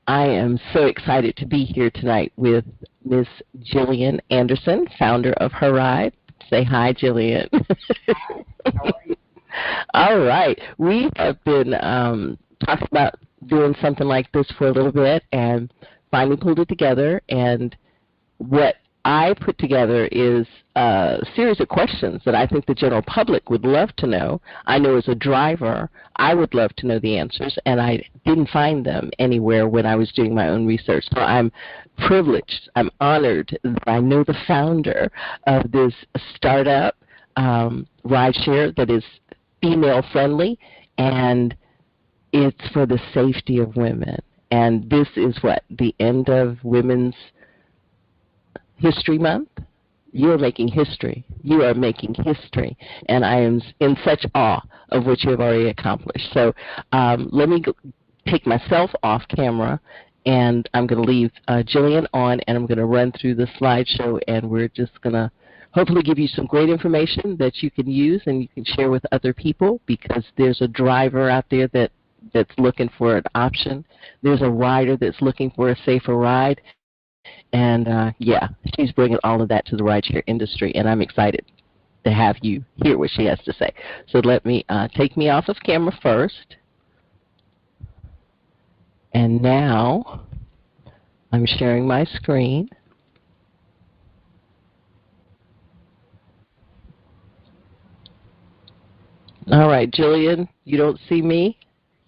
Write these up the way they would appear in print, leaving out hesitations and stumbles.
I am so excited to be here tonight with Miss Jillian Anderson, founder of HERide. Say hi, Jillian. How are you? All right. We have been talking about doing something like this for a little bit and finally pulled it together. And what I put together is a series of questions that I think the general public would love to know. I know as a driver, I would love to know the answers, and I didn't find them anywhere when I was doing my own research. So I'm privileged, I'm honored that I know the founder of this startup rideshare that is female-friendly, and it's for the safety of women. And this is what, the end of Women's History Month? You're making history. You are making history. And I am in such awe of what you have already accomplished. So let me take myself off camera, and I'm going to leave Jillian on, and I'm going to run through the slideshow, and we're just going to hopefully give you some great information that you can use and you can share with other people, because there's a driver out there that's looking for an option. There's a rider that's looking for a safer ride. And, yeah, she's bringing all of that to the rideshare industry, and I'm excited to have you hear what she has to say. So let me take me off of camera first. And now I'm sharing my screen. All right, Jillian, you don't see me,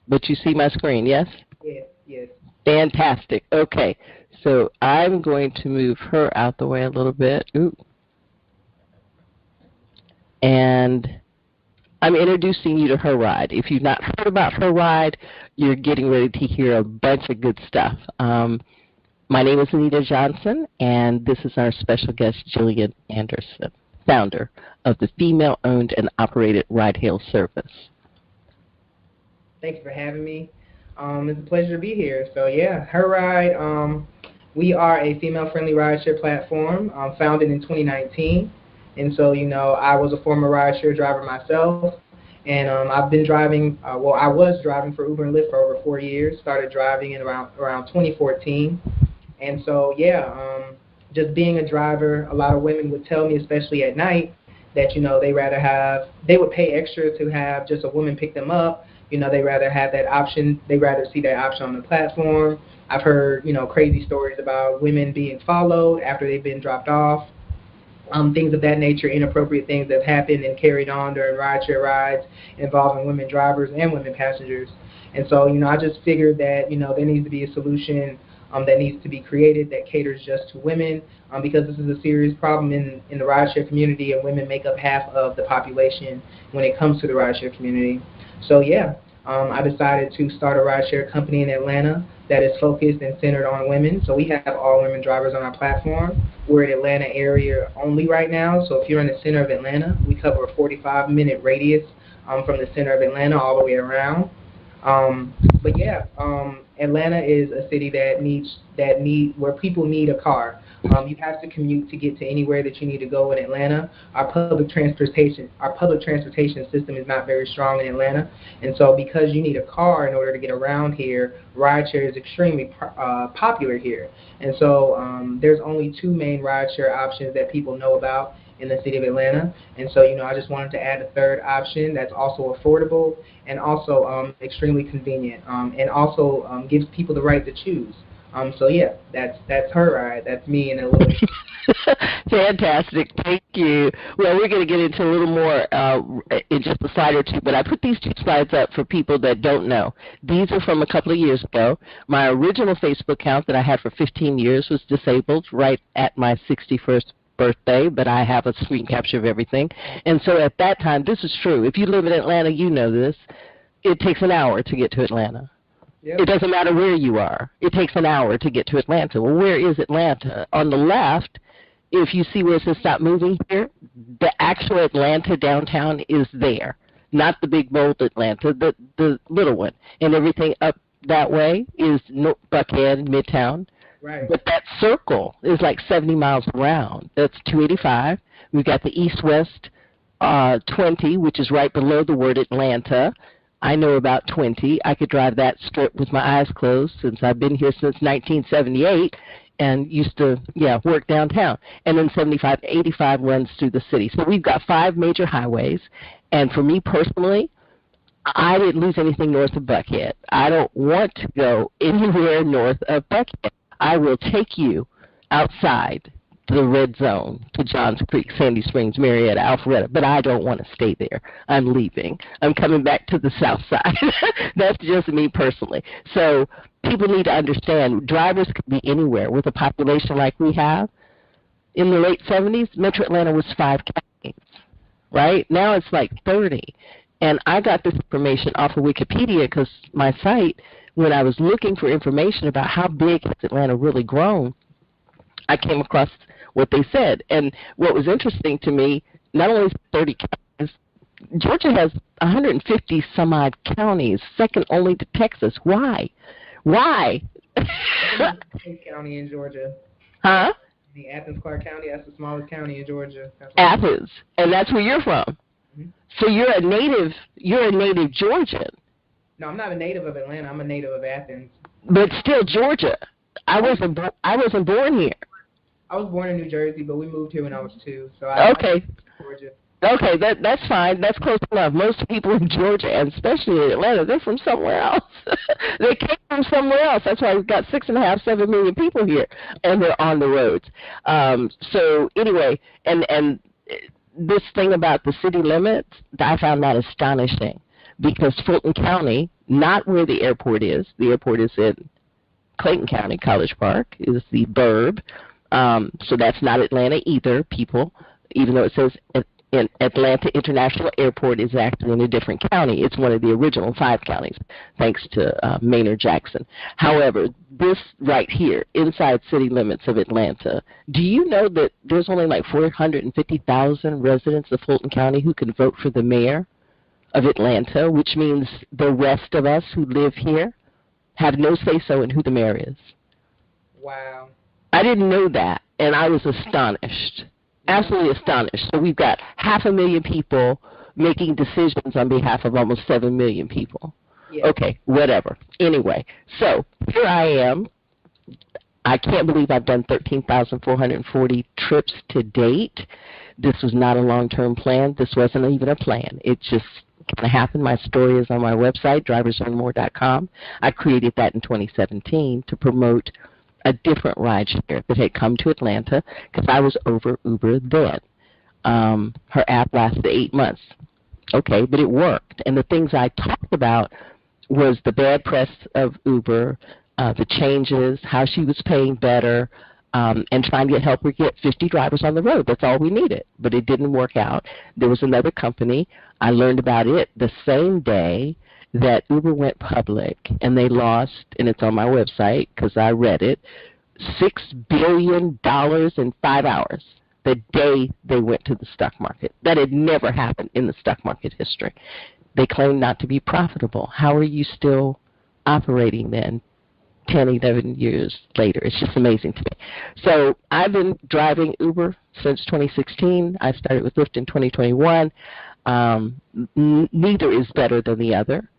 but you see my screen, yes? Yes, yes. Fantastic. Okay. So I'm going to move her out the way a little bit. Ooh. And I'm introducing you to HERide. If you've not heard about HERide, you're getting ready to hear a bunch of good stuff. My name is Anita Johnson, and this is our special guest, Jillian Anderson, founder of the female-owned and operated ride-hail service. Thanks for having me. It's a pleasure to be here. So, yeah, HERide, we are a female-friendly rideshare platform founded in 2019. And so, you know, I was a former rideshare driver myself. And I've been driving, I was driving for Uber and Lyft for over 4 years. Started driving in around 2014. And so, yeah, just being a driver, a lot of women would tell me, especially at night, that, you know, they would pay extra to have just a woman pick them up. You know, they rather have that option. They rather see that option on the platform. I've heard, you know, crazy stories about women being followed after they've been dropped off. Things of that nature, inappropriate things that have happened and carried on during rideshare rides involving women drivers and women passengers. And so, you know, I just figured that, you know, there needs to be a solution that needs to be created that caters just to women, because this is a serious problem in the rideshare community, and women make up half of the population when it comes to the rideshare community. So, yeah, I decided to start a rideshare company in Atlanta that is focused and centered on women. So we have all women drivers on our platform. We're in Atlanta area only right now. So if you're in the center of Atlanta, we cover a 45-minute radius from the center of Atlanta all the way around. But yeah, Atlanta is a city where people need a car. You have to commute to get to anywhere that you need to go in Atlanta. Our public transportation system is not very strong in Atlanta, and so because you need a car in order to get around here, rideshare is extremely popular here. And so there's only two main rideshare options that people know about in the city of Atlanta. And so, you know, I just wanted to add a third option that's also affordable and also extremely convenient, and also gives people the right to choose. So yeah, that's HERide. That's me in a little. Fantastic, thank you. Well, we're going to get into a little more in just a slide or two, but I put these two slides up for people that don't know. These are from a couple of years ago. My original Facebook account that I had for 15 years was disabled right at my 61st birthday, but I have a screen capture of everything. And so at that time, this is true. If you live in Atlanta, you know this. It takes an hour to get to Atlanta. Yep. It doesn't matter where you are. It takes an hour to get to Atlanta. Well, where is Atlanta? On the left, if you see where it says stop moving here, the actual Atlanta downtown is there, not the big, bold Atlanta, the little one. And everything up that way is Buckhead, Midtown. Right. But that circle is like 70 miles around. That's 285. We've got the east-west 20, which is right below the word Atlanta. I know about 20. I could drive that strip with my eyes closed since I've been here since 1978 and used to, work downtown. And then 75 to 85 runs through the city. So we've got 5 major highways. And for me personally, I didn't lose anything north of Buckhead. I don't want to go anywhere north of Buckhead. I will take you outside to the red zone, to Johns Creek, Sandy Springs, Marietta, Alpharetta, but I don't want to stay there. I'm leaving. I'm coming back to the south side. That's just me personally. So people need to understand drivers could be anywhere. With a population like we have, in the late 70s, Metro Atlanta was 5 counties, right? Now it's like 30. And I got this information off of Wikipedia because my site, when I was looking for information about how big has Atlanta really grown, I came across what they said. And what was interesting to me, not only 30 counties, Georgia has 150 some odd counties, second only to Texas. Why? Why? County in Georgia. Huh? The Athens-Clarke County, that's the smallest county in Georgia. Athens, and that's where you're from. Mm-hmm. So you're a native Georgian. No, I'm not a native of Atlanta. I'm a native of Athens. But still Georgia. I wasn't born here. I was born in New Jersey, but we moved here when I was 2. So okay. Georgia. Okay, that's fine. That's close enough. Most people in Georgia, and especially in Atlanta, they're from somewhere else. They came from somewhere else. That's why we've got 6.5, 7 million people here, and they're on the roads. So anyway, and this thing about the city limits, I found that astonishing because Fulton County, not where the airport is in Clayton County, College Park, is the burb. So that's not Atlanta either, people, even though it says in Atlanta International Airport is actually in a different county. It's one of the original 5 counties, thanks to Maynard Jackson. However, this right here, inside city limits of Atlanta, do you know that there's only like 450,000 residents of Fulton County who can vote for the mayor of Atlanta, which means the rest of us who live here have no say-so in who the mayor is. Wow. I didn't know that, and I was astonished. Absolutely astonished. So we've got 500,000 people making decisions on behalf of almost 7 million people. Yeah. Okay, whatever. Anyway, so here I am. I can't believe I've done 13,440 trips to date. This was not a long-term plan. This wasn't even a plan. It just kind of happened. My story is on my website, driversearnmore.com. I created that in 2017 to promote a different rideshare that had come to Atlanta because I was over Uber then. Her app lasted 8 months. Okay, but it worked. And the things I talked about was the bad press of Uber, the changes, how she was paying better, and trying to help her get 50 drivers on the road. That's all we needed. But it didn't work out. There was another company. I learned about it the same day that Uber went public, and they lost, and it's on my website because I read it, $6 billion in 5 hours the day they went to the stock market. That had never happened in the stock market history. They claimed not to be profitable. How are you still operating then 10, 11 years later? It's just amazing to me. So I've been driving Uber since 2016. I started with Lyft in 2021. Neither is better than the other.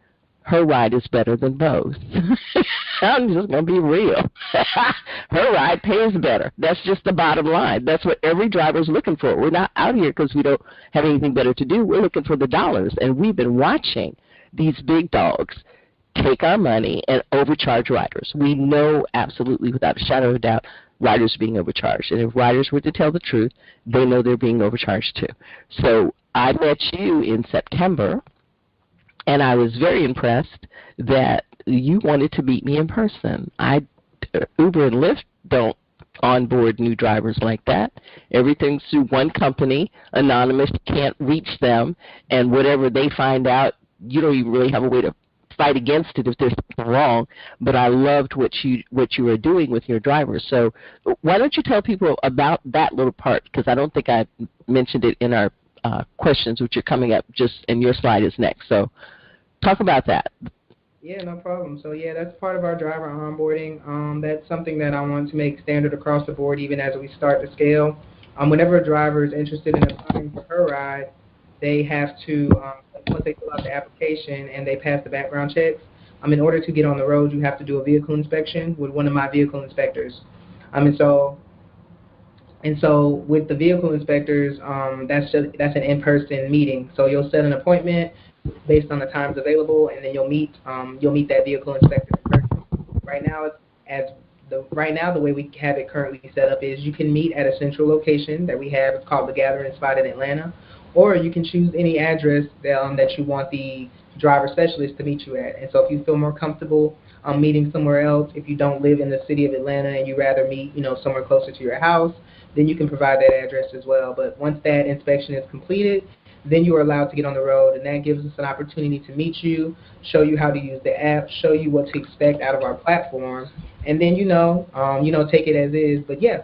HERide is better than both. I'm just going to be real. HERide pays better. That's just the bottom line. That's what every driver is looking for. We're not out here because we don't have anything better to do. We're looking for the dollars, and we've been watching these big dogs take our money and overcharge riders. We know absolutely, without a shadow of a doubt, riders are being overcharged. And if riders were to tell the truth, they know they're being overcharged too. So I met you in September, and I was very impressed that you wanted to meet me in person. Uber and Lyft don't onboard new drivers like that. Everything's through one company, anonymous, you can't reach them, and whatever they find out, you don't even really have a way to fight against it if there's something wrong. But I loved what you were doing with your drivers. So why don't you tell people about that little part, because I don't think I mentioned it in our questions, which are coming up just, and your slide is next. So talk about that. Yeah, no problem. So yeah, that's part of our driver onboarding. That's something that I want to make standard across the board, even as we start to scale. Whenever a driver is interested in applying for HERide, they have to, once they fill out the application and they pass the background checks, in order to get on the road, you have to do a vehicle inspection with one of my vehicle inspectors. And so with the vehicle inspectors, that's an in-person meeting. So you'll set an appointment based on the times available, and then you'll meet that vehicle inspector in person. Right now, the way we have it currently set up is you can meet at a central location that we have. It's called the Gathering Spot in Atlanta, or you can choose any address that you want the driver specialist to meet you at. And so if you feel more comfortable meeting somewhere else, if you don't live in the city of Atlanta and you rather meet somewhere closer to your house, then you can provide that address as well. But once that inspection is completed, then you are allowed to get on the road, and that gives us an opportunity to meet you, show you how to use the app, show you what to expect out of our platform, and then take it as is. But yeah,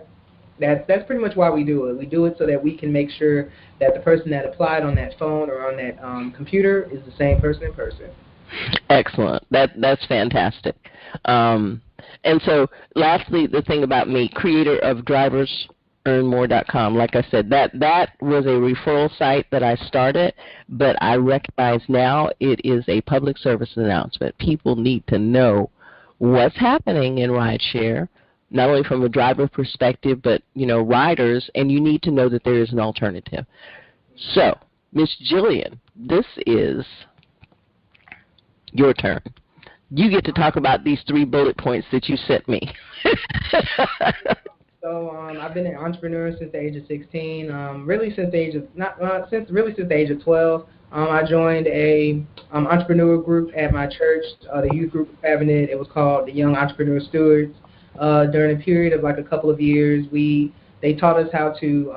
that's pretty much why we do it. We do it so that we can make sure that the person that applied on that phone or on that computer is the same person in person. Excellent. That's fantastic. And so, lastly, the thing about me, creator of driversearnmore.com. Like I said, that was a referral site that I started, but I recognize now it is a public service announcement. People need to know what's happening in rideshare, not only from a driver perspective, but riders, and you need to know that there is an alternative. So, Miss Jillian, this is your turn. You get to talk about these 3 bullet points that you sent me. So I've been an entrepreneur since the age of 16. Really since the age of 12. I joined a entrepreneur group at my church, the youth group of Cabinet. It was called the Young Entrepreneur Stewards. During a period of like a couple of years, they taught us how to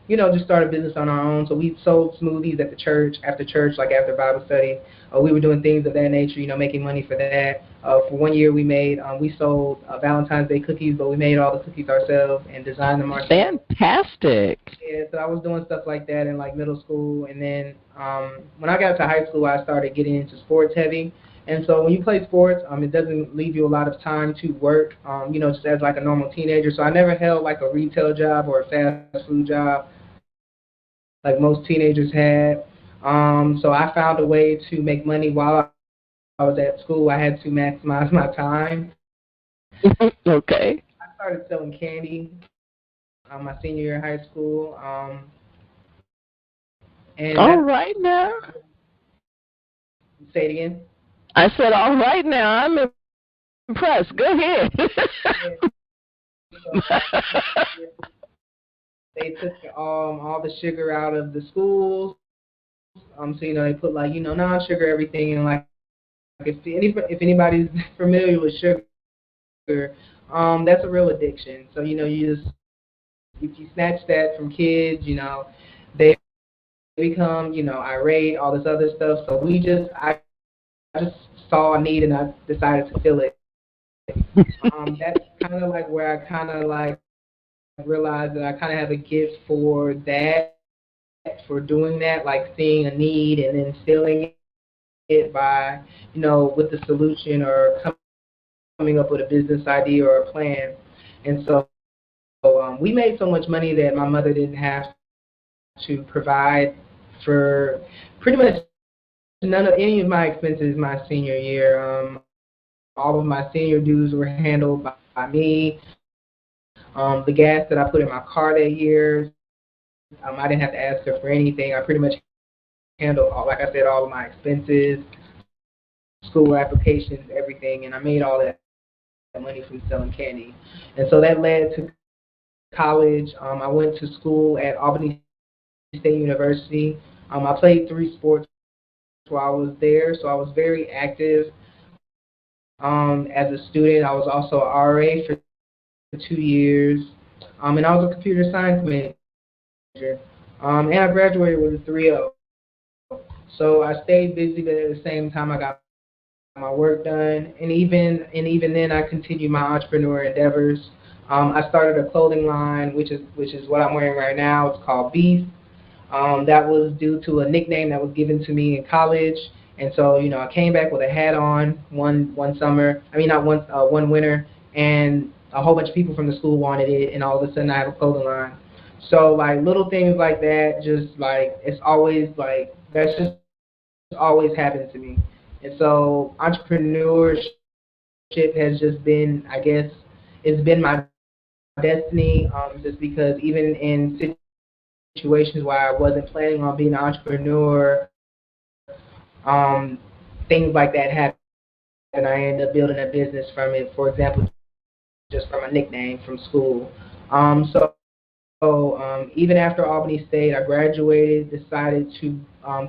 just start a business on our own. So we sold smoothies at the church, after church, like after Bible study. We were doing things of that nature, making money for that. For 1 year, we sold Valentine's Day cookies, but we made all the cookies ourselves and designed them ourselves. Fantastic. Yeah, so I was doing stuff like that in like middle school, and then when I got to high school, I started getting into sports heavy. And so when you play sports, it doesn't leave you a lot of time to work, just as like a normal teenager. So I never held like a retail job or a fast food job like most teenagers had. So I found a way to make money while I was at school. I had to maximize my time. Okay. I started selling candy my senior year in high school. And all right now. Say it again. I said, all right now. I'm impressed. Go ahead. They took all the sugar out of the schools. So they put like non-sugar everything, and like if anybody's familiar with sugar, that's a real addiction. So if you snatch that from kids, they become irate, all this other stuff. So I just saw a need and I decided to fill it. That's kind of like where I kind of like realized that I kind of have a gift for that, for doing that, like seeing a need and then filling it by, with the solution or coming up with a business idea or a plan. And so we made so much money that my mother didn't have to provide for pretty much any of my expenses my senior year. All of my senior dues were handled by me. The gas that I put in my car that year, I didn't have to ask her for anything. I pretty much handled, like I said, all of my expenses, school applications, everything, and I made all that money from selling candy. And so that led to college. I went to school at Albany State University. I played 3 sports while I was there, so I was very active. As a student, I was also an RA for 2 years, and I was a computer science major, and I graduated with a 3.0. So I stayed busy, but at the same time, I got my work done, and even then, I continued my entrepreneur endeavors. I started a clothing line, which is what I'm wearing right now. It's called Beast. That was due to a nickname that was given to me in college. And so, I came back with a hat on one winter, and a whole bunch of people from the school wanted it, and all of a sudden I have a clothing line. So like little things like that, just like it's always like that's just always happens to me. And so entrepreneurship has just been, I guess, it's been my destiny. Just because even in situations where I wasn't planning on being an entrepreneur, um, things like that happen. And I ended up building a business from it. For example, just from a nickname from school. So even after Albany State, I graduated, decided to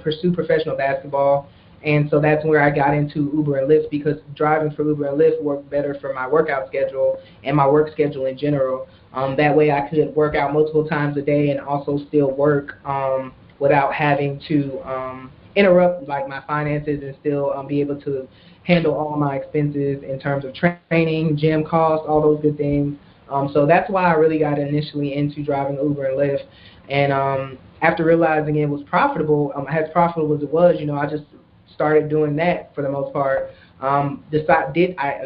pursue professional basketball, and so that's where I got into Uber and Lyft because driving for Uber and Lyft worked better for my workout schedule and my work schedule in general. That way, I could work out multiple times a day and also still work without having to interrupt like my finances and still be able to handle all my expenses in terms of training, gym costs, all those good things. So that's why I really got initially into driving Uber and Lyft. And after realizing it was profitable, as profitable as it was, I just started doing that for the most part. I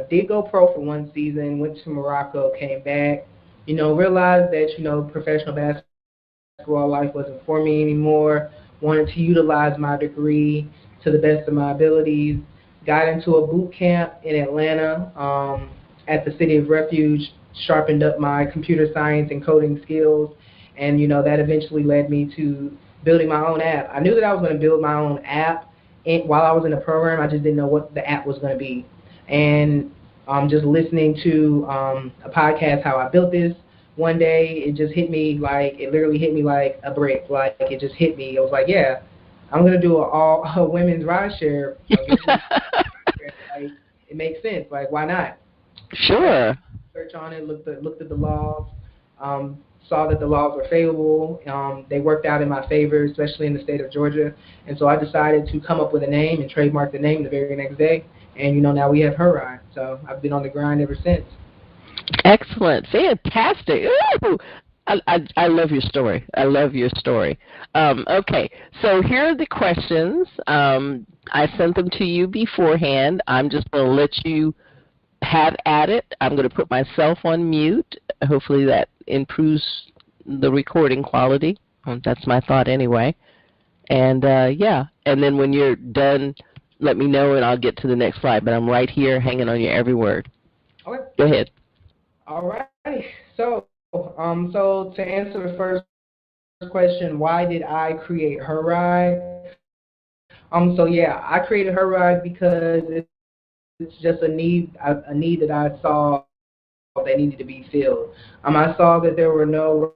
did go pro for one season, went to Morocco, came back, realized that, professional basketball life wasn't for me anymore, wanted to utilize my degree to the best of my abilities, got into a boot camp in Atlanta at the City of Refuge, sharpened up my computer science and coding skills, and that eventually led me to building my own app. I knew that I was going to build my own app while I was in the program. I just didn't know what the app was going to be. And just listening to a podcast, How I Built This, one day it just hit me it literally hit me like a brick. Like it just hit me. I was like, yeah, I'm going to do a women's rideshare. Like, it makes sense. Like, why not? Sure. Search on it, looked at the laws, saw that the laws were favorable. They worked out in my favor, especially in the state of Georgia. And so I decided to come up with a name and trademark the name the very next day. And now we have HERide. So I've been on the grind ever since. Excellent. Fantastic. Ooh. I love your story. I love your story. Okay, so here are the questions. I sent them to you beforehand. I'm just going to let you have at it. I'm going to put myself on mute. Hopefully that improves the recording quality. That's my thought anyway. And yeah, and then when you're done, let me know and I'll get to the next slide. But I'm right here hanging on your every word. Okay. Go ahead. All right. So to answer the first question, why did I create HERide? So yeah, I created HERide because it's just a need that I saw that needed to be filled. I saw that there were no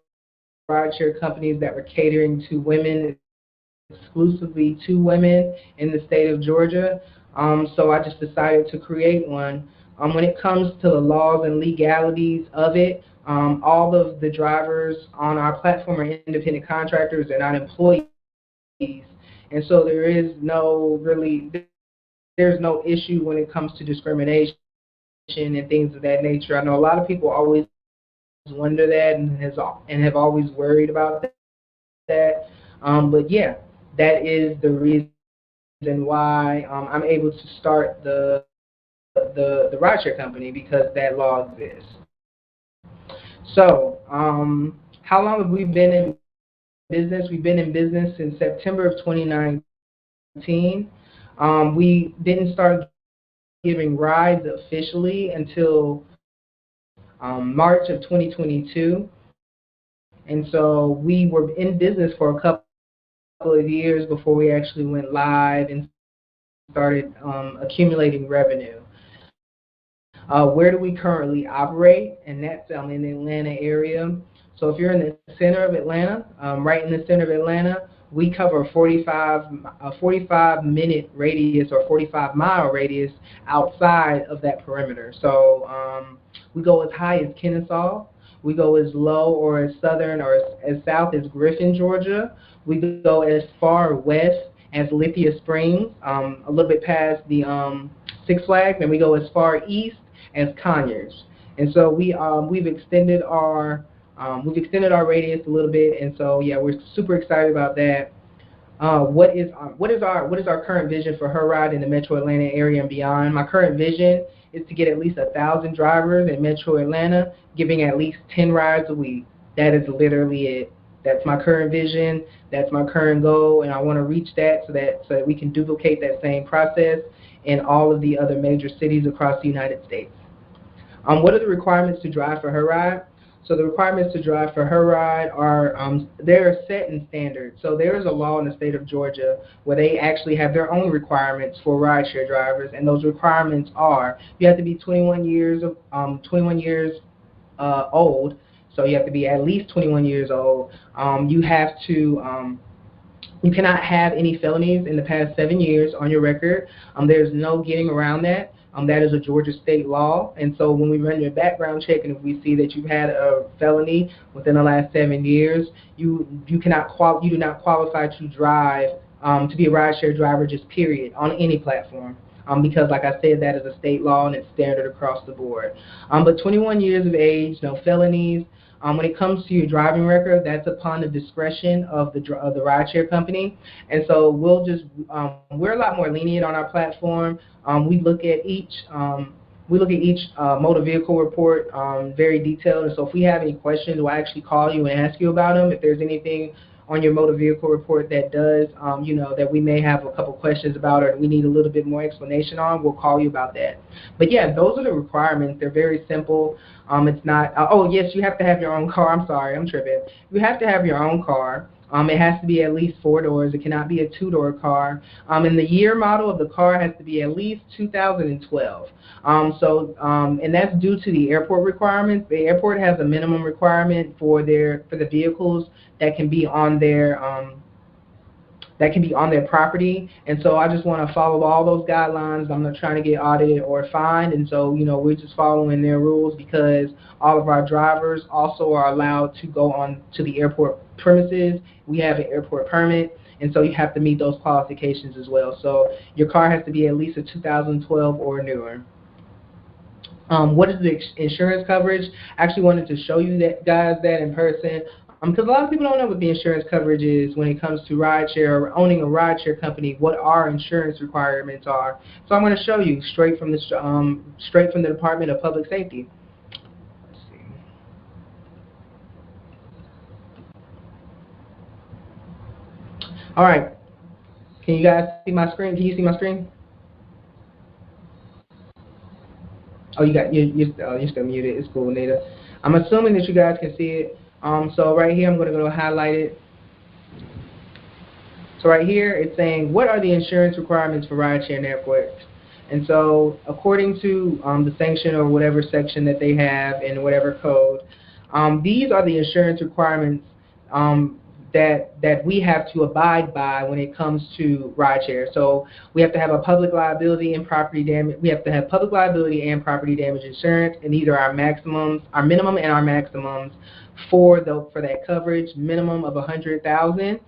rideshare companies that were catering to women, exclusively to women in the state of Georgia. So I just decided to create one. When it comes to the laws and legalities of it, all of the drivers on our platform are independent contractors. They're not employees. And so there's no issue when it comes to discrimination and things of that nature. I know a lot of people always wonder that and have always worried about that. But yeah, that is the reason why I'm able to start the rideshare company, because that law exists. So, how long have we been in business? We've been in business since September of 2019. We didn't start giving rides officially until March of 2022. And so we were in business for a couple of years before we actually went live and started accumulating revenue. Where do we currently operate? And that's in the Atlanta area. So if you're in the center of Atlanta, right in the center of Atlanta, we cover a 45-minute radius or 45-mile radius outside of that perimeter. So we go as high as Kennesaw. We go as low or as southern or as south as Griffin, Georgia. We go as far west as Lithia Springs, a little bit past the Six Flags, and we go as far east as Conyers. And so we've extended our radius a little bit, and so yeah, we're super excited about that. What is our current vision for HERide in the Metro Atlanta area and beyond? My current vision is to get at least 1,000 drivers in Metro Atlanta giving at least 10 rides a week. That is literally it. That's my current vision. That's my current goal, and I want to reach that so that we can duplicate that same process in all of the other major cities across the United States. What are the requirements to drive for HERide? So the requirements to drive for HERide are, they're set in standard. So there is a law in the state of Georgia where they actually have their own requirements for rideshare drivers, and those requirements are you have to be 21 years old. So you have to be at least 21 years old. You cannot have any felonies in the past 7 years on your record. There's no getting around that. That is a Georgia state law, and so when we run your background check and if we see that you've had a felony within the last 7 years, you do not qualify to drive to be a rideshare driver, just period, on any platform. Because, like I said, that is a state law and it's standard across the board. But 21 years of age, no felonies. When it comes to your driving record, that's upon the discretion of the rideshare company. And so we're a lot more lenient on our platform. We look at each motor vehicle report very detailed. And so if we have any questions, we'll actually call you and ask you about them. If there's anything on your motor vehicle report that does, that we may have a couple questions about or we need a little bit more explanation on, we'll call you about that. But yeah, those are the requirements. They're very simple. It's not, oh yes, you have to have your own car. I'm sorry, I'm tripping. You have to have your own car. It has to be at least 4 doors. It cannot be a 2-door car. And the year model of the car has to be at least 2012. And that's due to the airport requirements. The airport has a minimum requirement for the vehicles that can be on their property, and so I just want to follow all those guidelines. I'm not trying to get audited or fined, and so we're just following their rules because all of our drivers also are allowed to go on to the airport premises. We have an airport permit, and so you have to meet those qualifications as well. So your car has to be at least a 2012 or newer. What is the insurance coverage? I actually wanted to show you that in person. Because a lot of people don't know what the insurance coverage is when it comes to rideshare or owning a rideshare company, what our insurance requirements are. So I'm going to show you straight from the Department of Public Safety. Let's see. All right. Can you guys see my screen? Can you see my screen? Oh, you're still muted. It's cool, Nita. I'm assuming that you guys can see it. So right here, I'm going to go highlight it. So right here, it's saying, what are the insurance requirements for rideshare networks? And so according to the sanction or whatever section that they have in whatever code, these are the insurance requirements that we have to abide by when it comes to rideshare. So we have to have a public liability and property damage. We have to have public liability and property damage insurance, and these are our maximums, our minimum and our maximums for that coverage. Minimum of $100,000,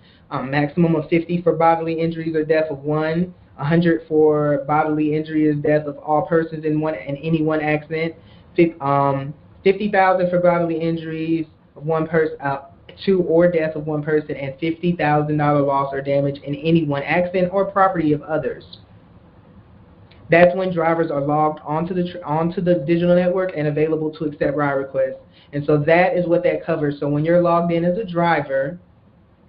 maximum of $50,000 for bodily injuries or death of one, $100,000 for bodily injury or death of all persons in any one accident, $50,000 for bodily injuries of one person. To or death of one person, and $50,000 loss or damage in any one accident or property of others. That's when drivers are logged onto the digital network and available to accept ride requests. And so that is what that covers. So when you're logged in as a driver,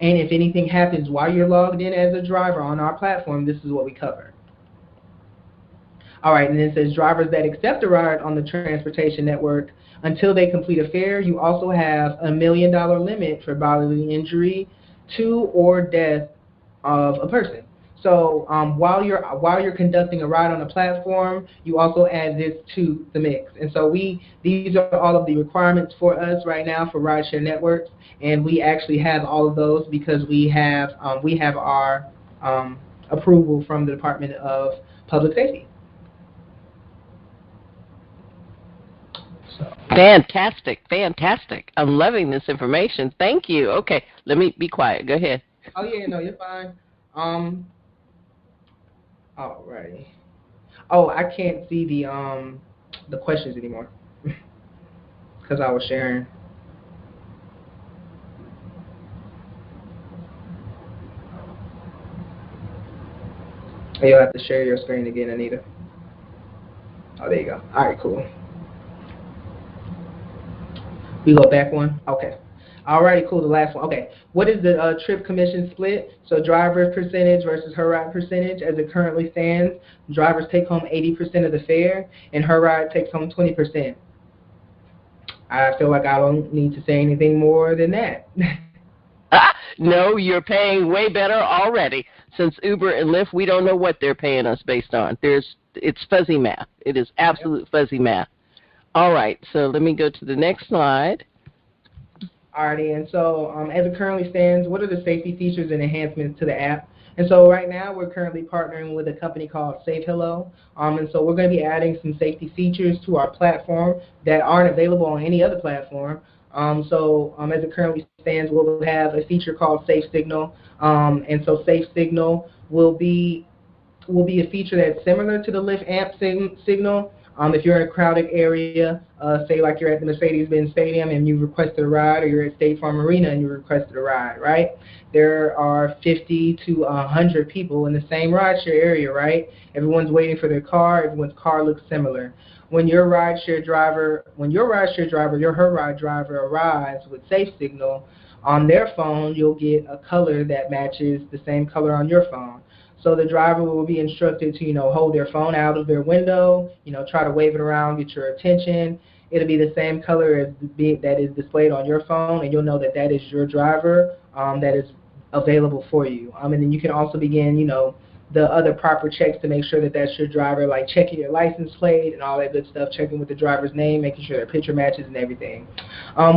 and if anything happens while you're logged in as a driver on our platform, this is what we cover. All right, and then it says drivers that accept a ride on the transportation network until they complete a fare. You also have a $1 million limit for bodily injury to or death of a person. So while you're conducting a ride on a platform, you also add this to the mix. And so these are all of the requirements for us right now for rideshare networks, and we actually have all of those because we have our approval from the Department of Public Safety. Fantastic, fantastic. I'm loving this information. Thank you. Okay, let me be quiet. Go ahead. Oh yeah, no, you're fine. Alrighty. Oh, I can't see the questions anymore because I was sharing. You'll have to share your screen again, Anita. Oh, there you go. All right, cool. We go back one? Okay. Alrighty, cool. The last one. Okay. What is the trip commission split? So driver's percentage versus HERide percentage. As it currently stands, drivers take home 80% of the fare, and HERide takes home 20%. I feel like I don't need to say anything more than that. No, you're paying way better already. Since Uber and Lyft, we don't know what they're paying us based on. It's fuzzy math. It is absolute fuzzy math. All right, so let me go to the next slide. Alrighty, and so as it currently stands, what are the safety features and enhancements to the app? And so right now we're currently partnering with a company called Safe Hello, and so we're going to be adding some safety features to our platform that aren't available on any other platform. As it currently stands, we'll have a feature called Safe Signal, and so Safe Signal will be a feature that's similar to the Lyft app signal. If you're in a crowded area, say like you're at the Mercedes-Benz Stadium and you requested a ride, or you're at State Farm Arena and you requested a ride, right? There are 50 to 100 people in the same rideshare area, right? Everyone's waiting for their car. Everyone's car looks similar. When your rideshare driver, your HERide driver arrives with Safe Signal, on their phone, you'll get a color that matches the same color on your phone. So the driver will be instructed to, hold their phone out of their window, try to wave it around, get your attention. It'll be the same color as that is displayed on your phone, and you'll know that that is your driver that is available for you. And then you can also begin, the other proper checks to make sure that that's your driver, like checking your license plate and all that good stuff, checking with the driver's name, making sure their picture matches and everything.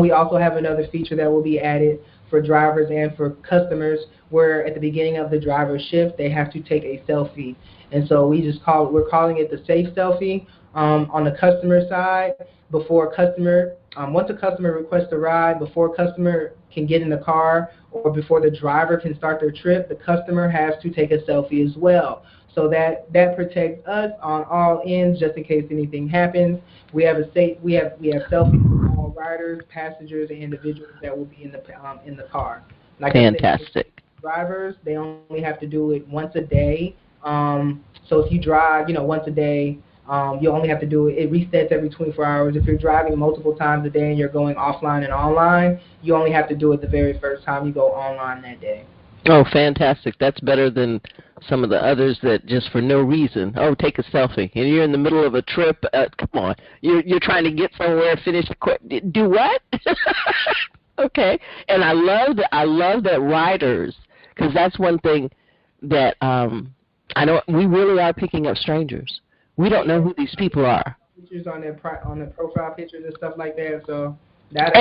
We also have another feature that will be added for drivers and for customers, where at the beginning of the driver's shift, they have to take a selfie. And so we're calling it the safe selfie. On the customer side, once a customer requests a ride, before a customer can get in the car or before the driver can start their trip, the customer has to take a selfie as well. So that protects us on all ends, just in case anything happens. We have selfies for all riders, passengers, and individuals that will be in the car. Like Fantastic. I said, drivers, they only have to do it once a day. So if you drive, once a day, you only have to do it. It resets every 24 hours. If you're driving multiple times a day and you're going offline and online, you only have to do it the very first time you go online that day. Oh, fantastic. That's better than some of the others that just for no reason, take a selfie. And you're in the middle of a trip. Come on. You're trying to get somewhere, finish quick. Do what? Okay. And I love that riders, because that's one thing that I know we really are picking up strangers. We don't know who these people are. Pictures on their profile pictures and stuff like that. So that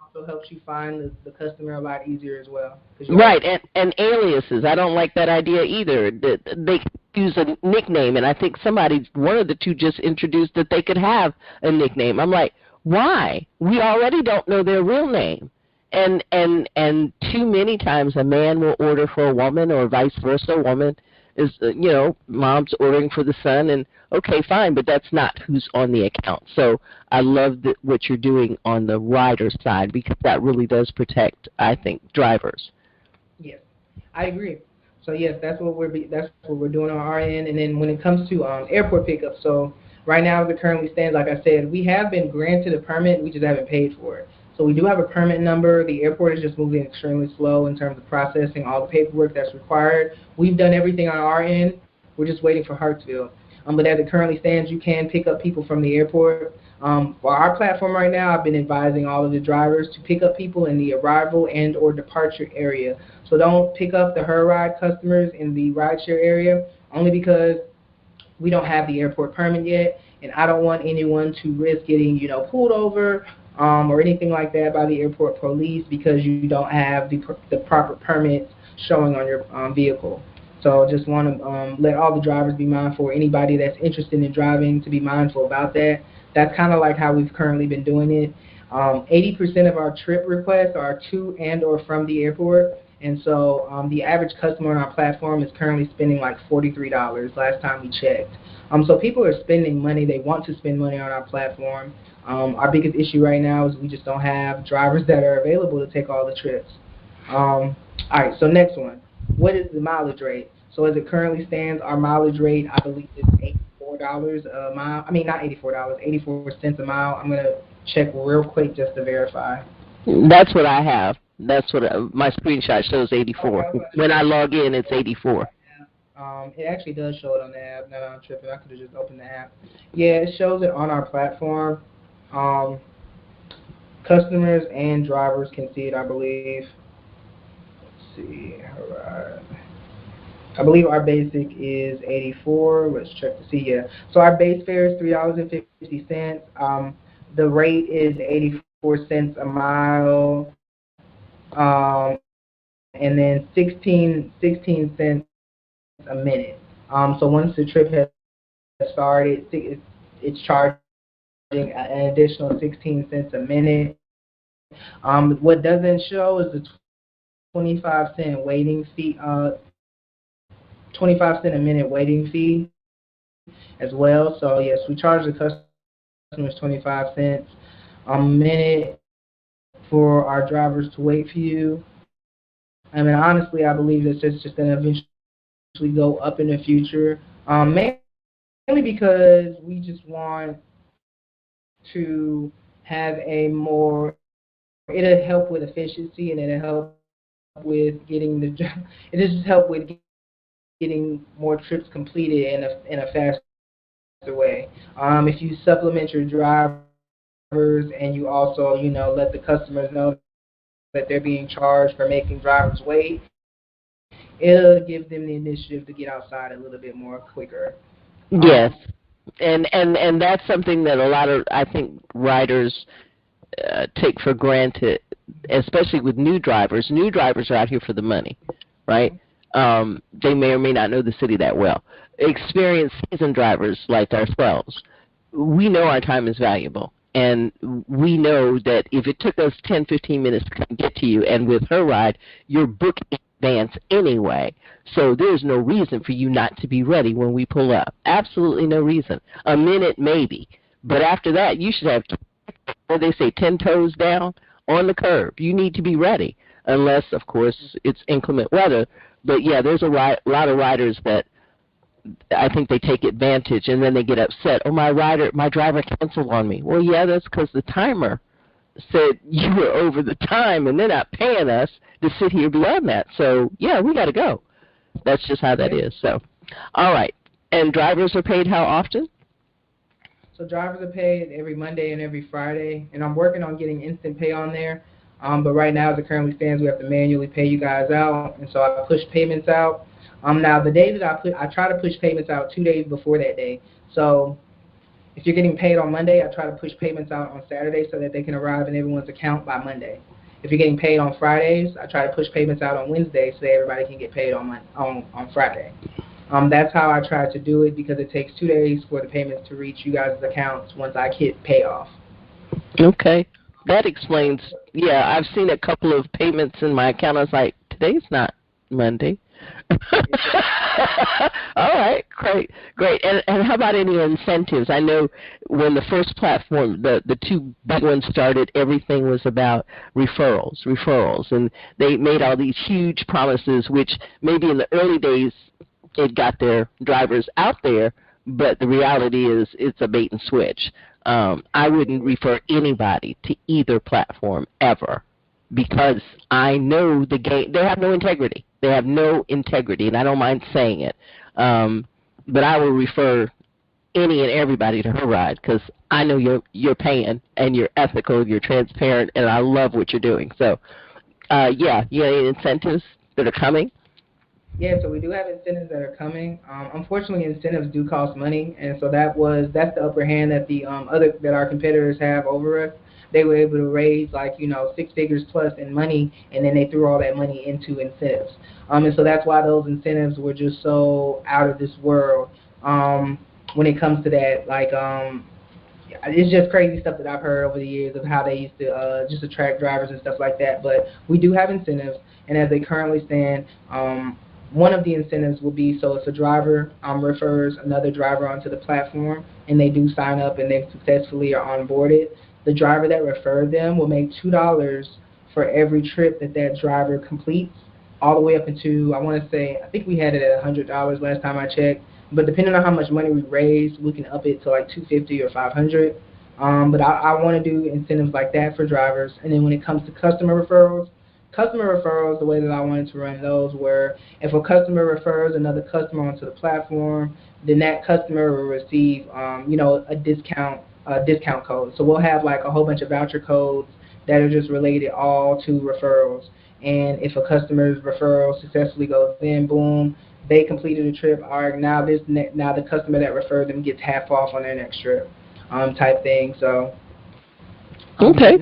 also helps you find the customer a lot easier as well. Right, and aliases. I don't like that idea either. They use a nickname, and I think one of the two just introduced that they could have a nickname. I'm like, why? We already don't know their real name. And too many times a man will order for a woman, or vice versa. A woman is, mom's ordering for the son, and okay, fine, but that's not who's on the account. So I love what you're doing on the rider side, because that really does protect, I think, drivers. Yes, I agree. So yes, that's what we're doing on our end. And then when it comes to airport pickup, so right now as it currently stands, like I said, we have been granted a permit, we just haven't paid for it. So we do have a permit number. The airport is just moving extremely slow in terms of processing all the paperwork that's required. We've done everything on our end. We're just waiting for Hartsfield. But as it currently stands, you can pick up people from the airport. For our platform right now, I've been advising all of the drivers to pick up people in the arrival and or departure area. So don't pick up the HERide customers in the rideshare area, only because we don't have the airport permit yet, and I don't want anyone to risk getting, pulled over or anything like that by the airport police because you don't have the proper permits showing on your vehicle. So just want to let all the drivers be mindful, anybody that's interested in driving to be mindful about that. That's kind of like how we've currently been doing it. 80% of our trip requests are to and or from the airport, and so the average customer on our platform is currently spending like $43 last time we checked. So people are spending money. They want to spend money on our platform. Our biggest issue right now is we just don't have drivers that are available to take all the trips. All right, so next one. What is the mileage rate? So as it currently stands, our mileage rate, I believe, is $84 a mile. I mean, not $84, 84 cents a mile. I'm going to check real quick just to verify. That's what I have. That's what my screenshot shows, Okay, 84. I was about to When I say. log in, it's 84. It actually does show it on the app. Now that I'm tripping, I could have just opened the app. Yeah, it shows it on our platform. Um, Customers and drivers can see it, I believe. Let's see. All right. I believe our basic is 84. Let's check to see. Yeah. So our base fare is $3.50. The rate is 84 cents a mile. And then 16 cents a minute. So once the trip has started, it's charging an additional 16 cents a minute. What doesn't show is the 25-cent waiting fee, 25 cent a minute waiting fee as well. So yes, we charge the customers 25 cents a minute for our drivers to wait for you. I mean, honestly, I believe this is just going to eventually go up in the future. Mainly because we just want to have a more, it'll help with efficiency and it'll help with getting it'll just help with getting more trips completed in a faster way. If you supplement your drivers and you also, let the customers know that they're being charged for making drivers wait, it'll give them the initiative to get outside a little bit more quicker. Um, Yes, and that's something that a lot of, I think, riders take for granted, especially with new drivers. New drivers are out here for the money, right? They may or may not know the city that well. Experienced seasoned drivers like ourselves, we know our time is valuable. And we know that if it took us 10, 15 minutes to come get to you, and with HERide, you're booked in advance anyway. So there's no reason for you not to be ready when we pull up. Absolutely no reason. A minute maybe. But after that, you should have, what they say, 10 toes down on the curb. You need to be ready, unless, of course, it's inclement weather. But yeah, there's a lot of riders that I think they take advantage, and then they get upset. Oh, my driver canceled on me. Well, yeah, that's because the timer said you were over the time, and they're not paying us to sit here beyond that. So yeah, we got to go. That's just how that yeah. is. So, all right. And drivers are paid how often? So drivers are paid every Monday and every Friday, and I'm working on getting instant pay on there. But right now, as it currently stands, we have to manually pay you guys out, and so I push payments out. Now the day that I try to push payments out 2 days before that day. So if you're getting paid on Monday, I try to push payments out on Saturday so that they can arrive in everyone's account by Monday. If you're getting paid on Fridays, I try to push payments out on Wednesday so that everybody can get paid on Friday. That's how I try to do it because it takes 2 days for the payments to reach you guys' accounts once I hit payoff. Okay. That explains. Yeah, I've seen a couple of payments in my account. I was like, today's not Monday. All right, great, great. And how about any incentives? I know when the first platform, the two big ones started, everything was about referrals, and they made all these huge promises, which maybe in the early days it got their drivers out there, but the reality is it's a bait and switch. I wouldn't refer anybody to either platform ever because I know the game. They have no integrity. They have no integrity, and I don't mind saying it. But I will refer any and everybody to HERide because I know you're paying and you're ethical, you're transparent, and I love what you're doing. So, yeah, you have any incentives that are coming? Yeah, so we do have incentives that are coming. Unfortunately, incentives do cost money, and so that's the upper hand that the other that our competitors have over us. They were able to raise like 6 figures plus in money, and then they threw all that money into incentives. And so that's why those incentives were just so out of this world. When it comes to that, like it's just crazy stuff that I've heard over the years of how they used to just attract drivers and stuff like that. But we do have incentives, and as they currently stand, one of the incentives will be so if a driver refers another driver onto the platform and they do sign up and they successfully are onboarded, the driver that referred them will make $2 for every trip that that driver completes, all the way up into I think we had it at $100 last time I checked. But depending on how much money we raise, we can up it to like 250 or 500. But I want to do incentives like that for drivers. And then when it comes to customer referrals, the way that I wanted to run those were if a customer refers another customer onto the platform, then that customer will receive, a discount code. So we'll have like a whole bunch of voucher codes that are just related all to referrals. And if a customer's referral successfully goes in, boom, they completed a trip. All right, now the customer that referred them gets half off on their next trip, type thing. So Okay.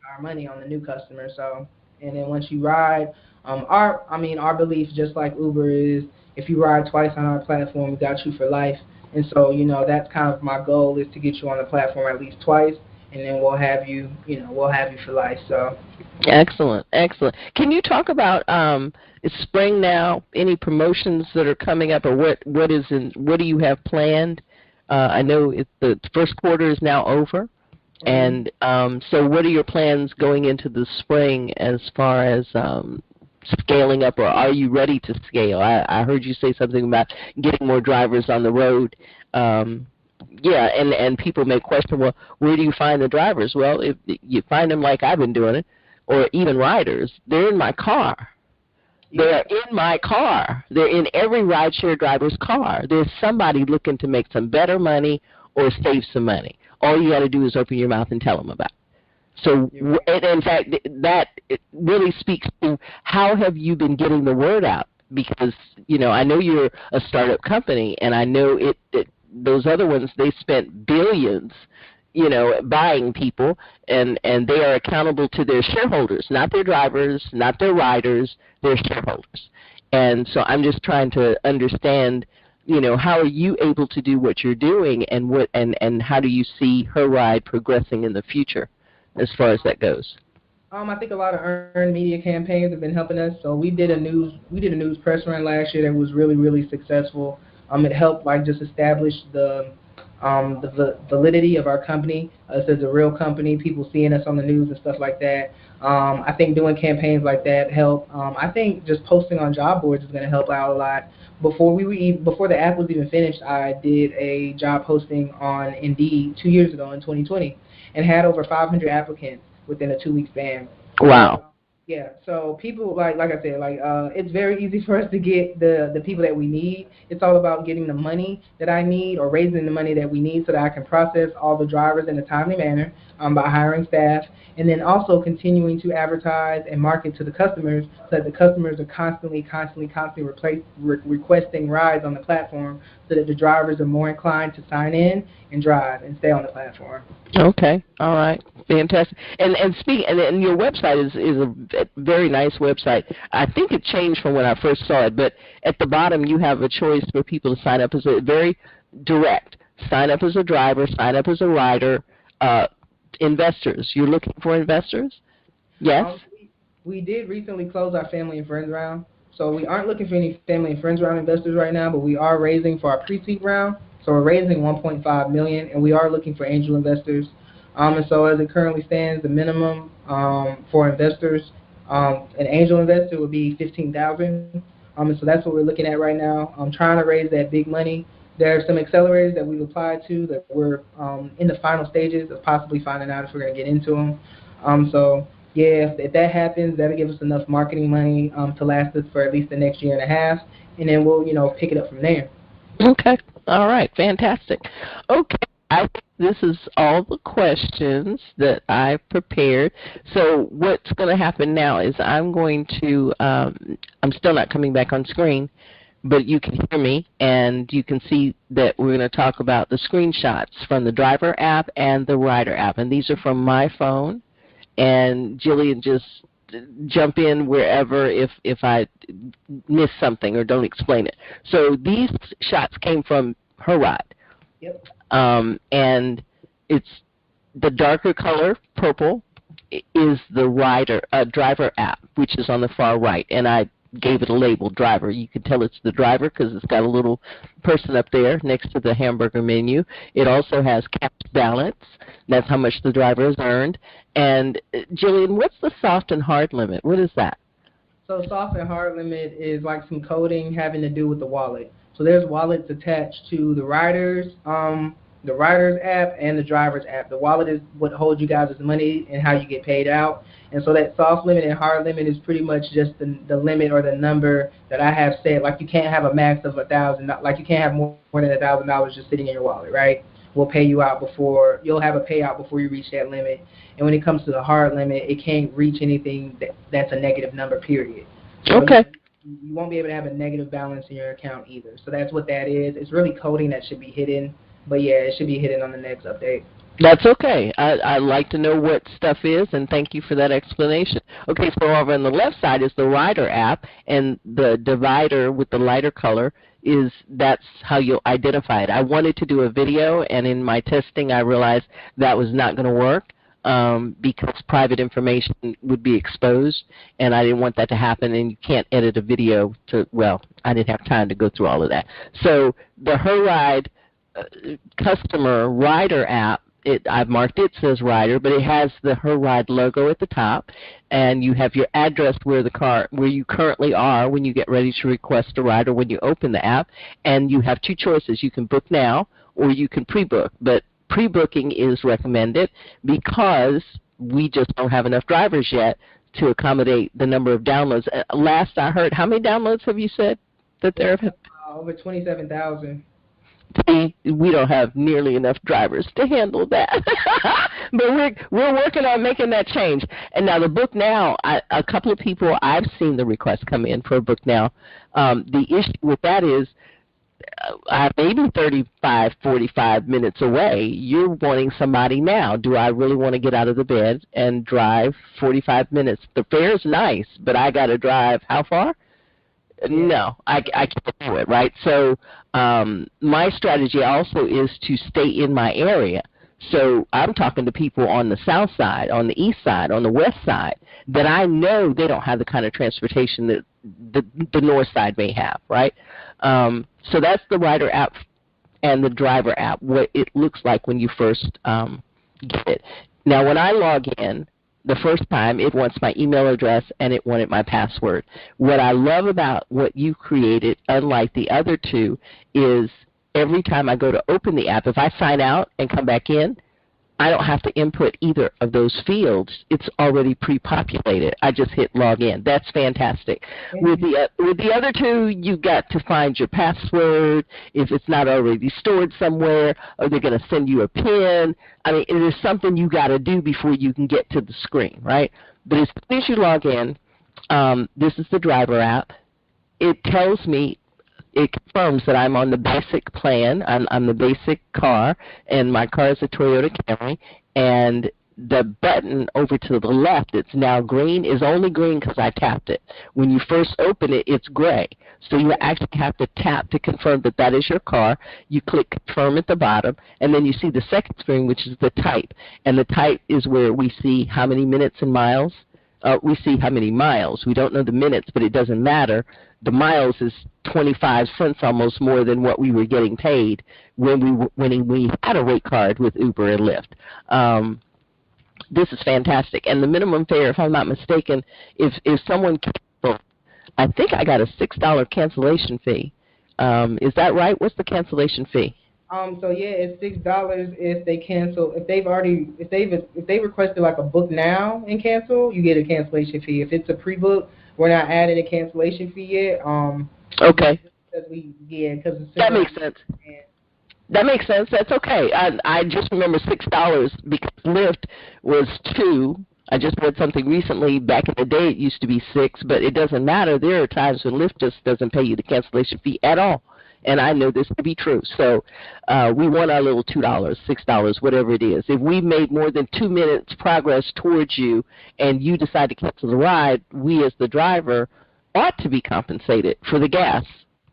our money on the new customer. So, and then once you ride, our belief, just like Uber, is if you ride twice on our platform, we got you for life. And so, that's kind of my goal, is to get you on the platform at least twice, and then we'll have you for life. So. Excellent, excellent. Can you talk about it's spring now? Any promotions that are coming up, or what do you have planned? I know the first quarter is now over, and so what are your plans going into the spring as far as scaling up, or are you ready to scale? I heard you say something about getting more drivers on the road. Yeah, and people may question, well, where do you find the drivers? Well, if you find them like I've been doing it, or even riders, they're in my car. They're in my car. They're in every rideshare driver's car. There's somebody looking to make some better money or save some money. All you got to do is open your mouth and tell them about it. So, in fact, that really speaks to how have you been getting the word out? Because, I know you're a startup company, and I know those other ones, they spent billions, buying people, and they are accountable to their shareholders, not their drivers, not their riders, their shareholders. And so I'm just trying to understand, how are you able to do what you're doing, and how do you see HERide progressing in the future as far as that goes? I think a lot of earned media campaigns have been helping us. So we did a news press run last year that was really, really successful. It helped just establish the validity of our company as a real company, people seeing us on the news and stuff like that. I think doing campaigns like that help. I think just posting on job boards is going to help out a lot. Before the app was even finished, I did a job posting on Indeed 2 years ago in 2020, and had over 500 applicants within a 2-week span. Wow. Yeah, so people, like I said, it's very easy for us to get the people that we need. It's all about getting the money that I need, or raising the money that we need, so that I can process all the drivers in a timely manner, by hiring staff, and then also continuing to advertise and market to the customers, so that the customers are constantly requesting rides on the platform, so that the drivers are more inclined to sign in and drive and stay on the platform. Okay, all right, fantastic. And your website is a very nice website. I think it changed from when I first saw it, but at the bottom you have a choice for people to sign up as a very direct. Sign up as a driver, sign up as a rider. Investors, you're looking for investors? Yes? We did recently close our family and friends round, so we aren't looking for any family and friends round investors right now, but we are raising for our pre-seed round. So we're raising $1.5 million, and we are looking for angel investors. And so as it currently stands, the minimum for investors, an angel investor would be $15,000. And so that's what we're looking at right now. I'm trying to raise that big money. There are some accelerators that we've applied to that we're in the final stages of possibly finding out if we're going to get into them. So yeah, if that happens, that'll give us enough marketing money to last us for at least the next year and a half, and then we'll pick it up from there. Okay. All right. Fantastic. Okay. I think this is all the questions that I've prepared. So what's going to happen now is I'm going to, I'm still not coming back on screen, but you can hear me, and you can see that we're going to talk about the screenshots from the driver app and the rider app. And these are from my phone, and Jillian, just jump in wherever if I miss something or don't explain it. So these shots came from HERide. Yep. And it's the darker color, purple, is the driver app, which is on the far right. And I gave it a label, driver. You can tell it's the driver because it's got a little person up there next to the hamburger menu. It also has cash balance. That's how much the driver has earned. And Jillian, what's the soft and hard limit? What is that? So soft and hard limit is like some coding having to do with the wallet. So there's wallets attached to the riders' the rider's app and the driver's app. The wallet is what holds you guys' money and how you get paid out. And so that soft limit and hard limit is pretty much just the limit or the number that I have set. Like you can't have a max of $1,000. Like you can't have more than $1,000 just sitting in your wallet, right? We'll pay you out before you'll have a payout before you reach that limit. And when it comes to the hard limit, it can't reach anything that's a negative number, period. So Okay. you won't be able to have a negative balance in your account either. So that's what that is. It's really coding that should be hidden. But yeah, it should be hidden on the next update. That's okay. I like to know what stuff is, and thank you for that explanation. Okay, so over on the left side is the Rider app, and the divider with the lighter color that's how you'll identify it. I wanted to do a video, and in my testing I realized that was not going to work because private information would be exposed, and I didn't want that to happen, and you can't edit a video I didn't have time to go through all of that. So the HERide customer Rider app, I've marked it says Rider, but it has the HERide logo at the top, and you have your address where you currently are when you get ready to request a ride or when you open the app, and you have two choices. You can book now or you can pre-book, but pre-booking is recommended because we just don't have enough drivers yet to accommodate the number of downloads. Last I heard, how many downloads have you said that there have? Over 27,000. We don't have nearly enough drivers to handle that. But we're working on making that change. And now the Book Now, a couple of people, I've seen the request come in for a Book Now. The issue with that is maybe 35, 45 minutes away, you're wanting somebody now. Do I really want to get out of the bed and drive 45 minutes? The fare is nice, but I got to drive how far? No, I can't do it, right? So my strategy also is to stay in my area. So I'm talking to people on the south side, on the east side, on the west side, that I know they don't have the kind of transportation that the north side may have, right? So that's the Rider app and the driver app, what it looks like when you first get it. Now, when I log in, the first time, it wants my email address and it wanted my password. What I love about what you created, unlike the other two, is every time I go to open the app, if I sign out and come back in, I don't have to input either of those fields. It's already pre-populated. I just hit log in. That's fantastic. With the other two, you've got to find your password if it's not already stored somewhere, or they're going to send you a PIN. I mean, it is something you got to do before you can get to the screen, right? But as soon as you log in, this is the driver app. It tells me, it confirms that I'm on the basic plan. I'm the basic car, and my car is a Toyota Camry. And the button over to the left, it's now green, is only green because I tapped it. When you first open it, it's gray. So you actually have to tap to confirm that that is your car. You click confirm at the bottom, and then you see the second screen, which is the type. And the type is where we see how many minutes and miles. We see how many miles. We don't know the minutes, but it doesn't matter. The miles is 25 cents almost more than what we were getting paid when we had a rate card with Uber and Lyft. This is fantastic. And the minimum fare, if I'm not mistaken, if someone cancels, I think I got a $6 cancellation fee. Is that right? What's the cancellation fee? So yeah, it's $6 if they cancel. If they requested like a book now and cancel, you get a cancellation fee. If it's a pre-book, we're not adding a cancellation fee yet. Okay. Because that makes sense. That makes sense. That's okay. I just remember $6 because Lyft was $2. I just read something recently. Back in the day, it used to be $6, but it doesn't matter. There are times when Lyft just doesn't pay you the cancellation fee at all. And I know this to be true. So we want our little $2, $6, whatever it is. If we made more than 2 minutes progress towards you and you decide to cancel the ride, we as the driver ought to be compensated for the gas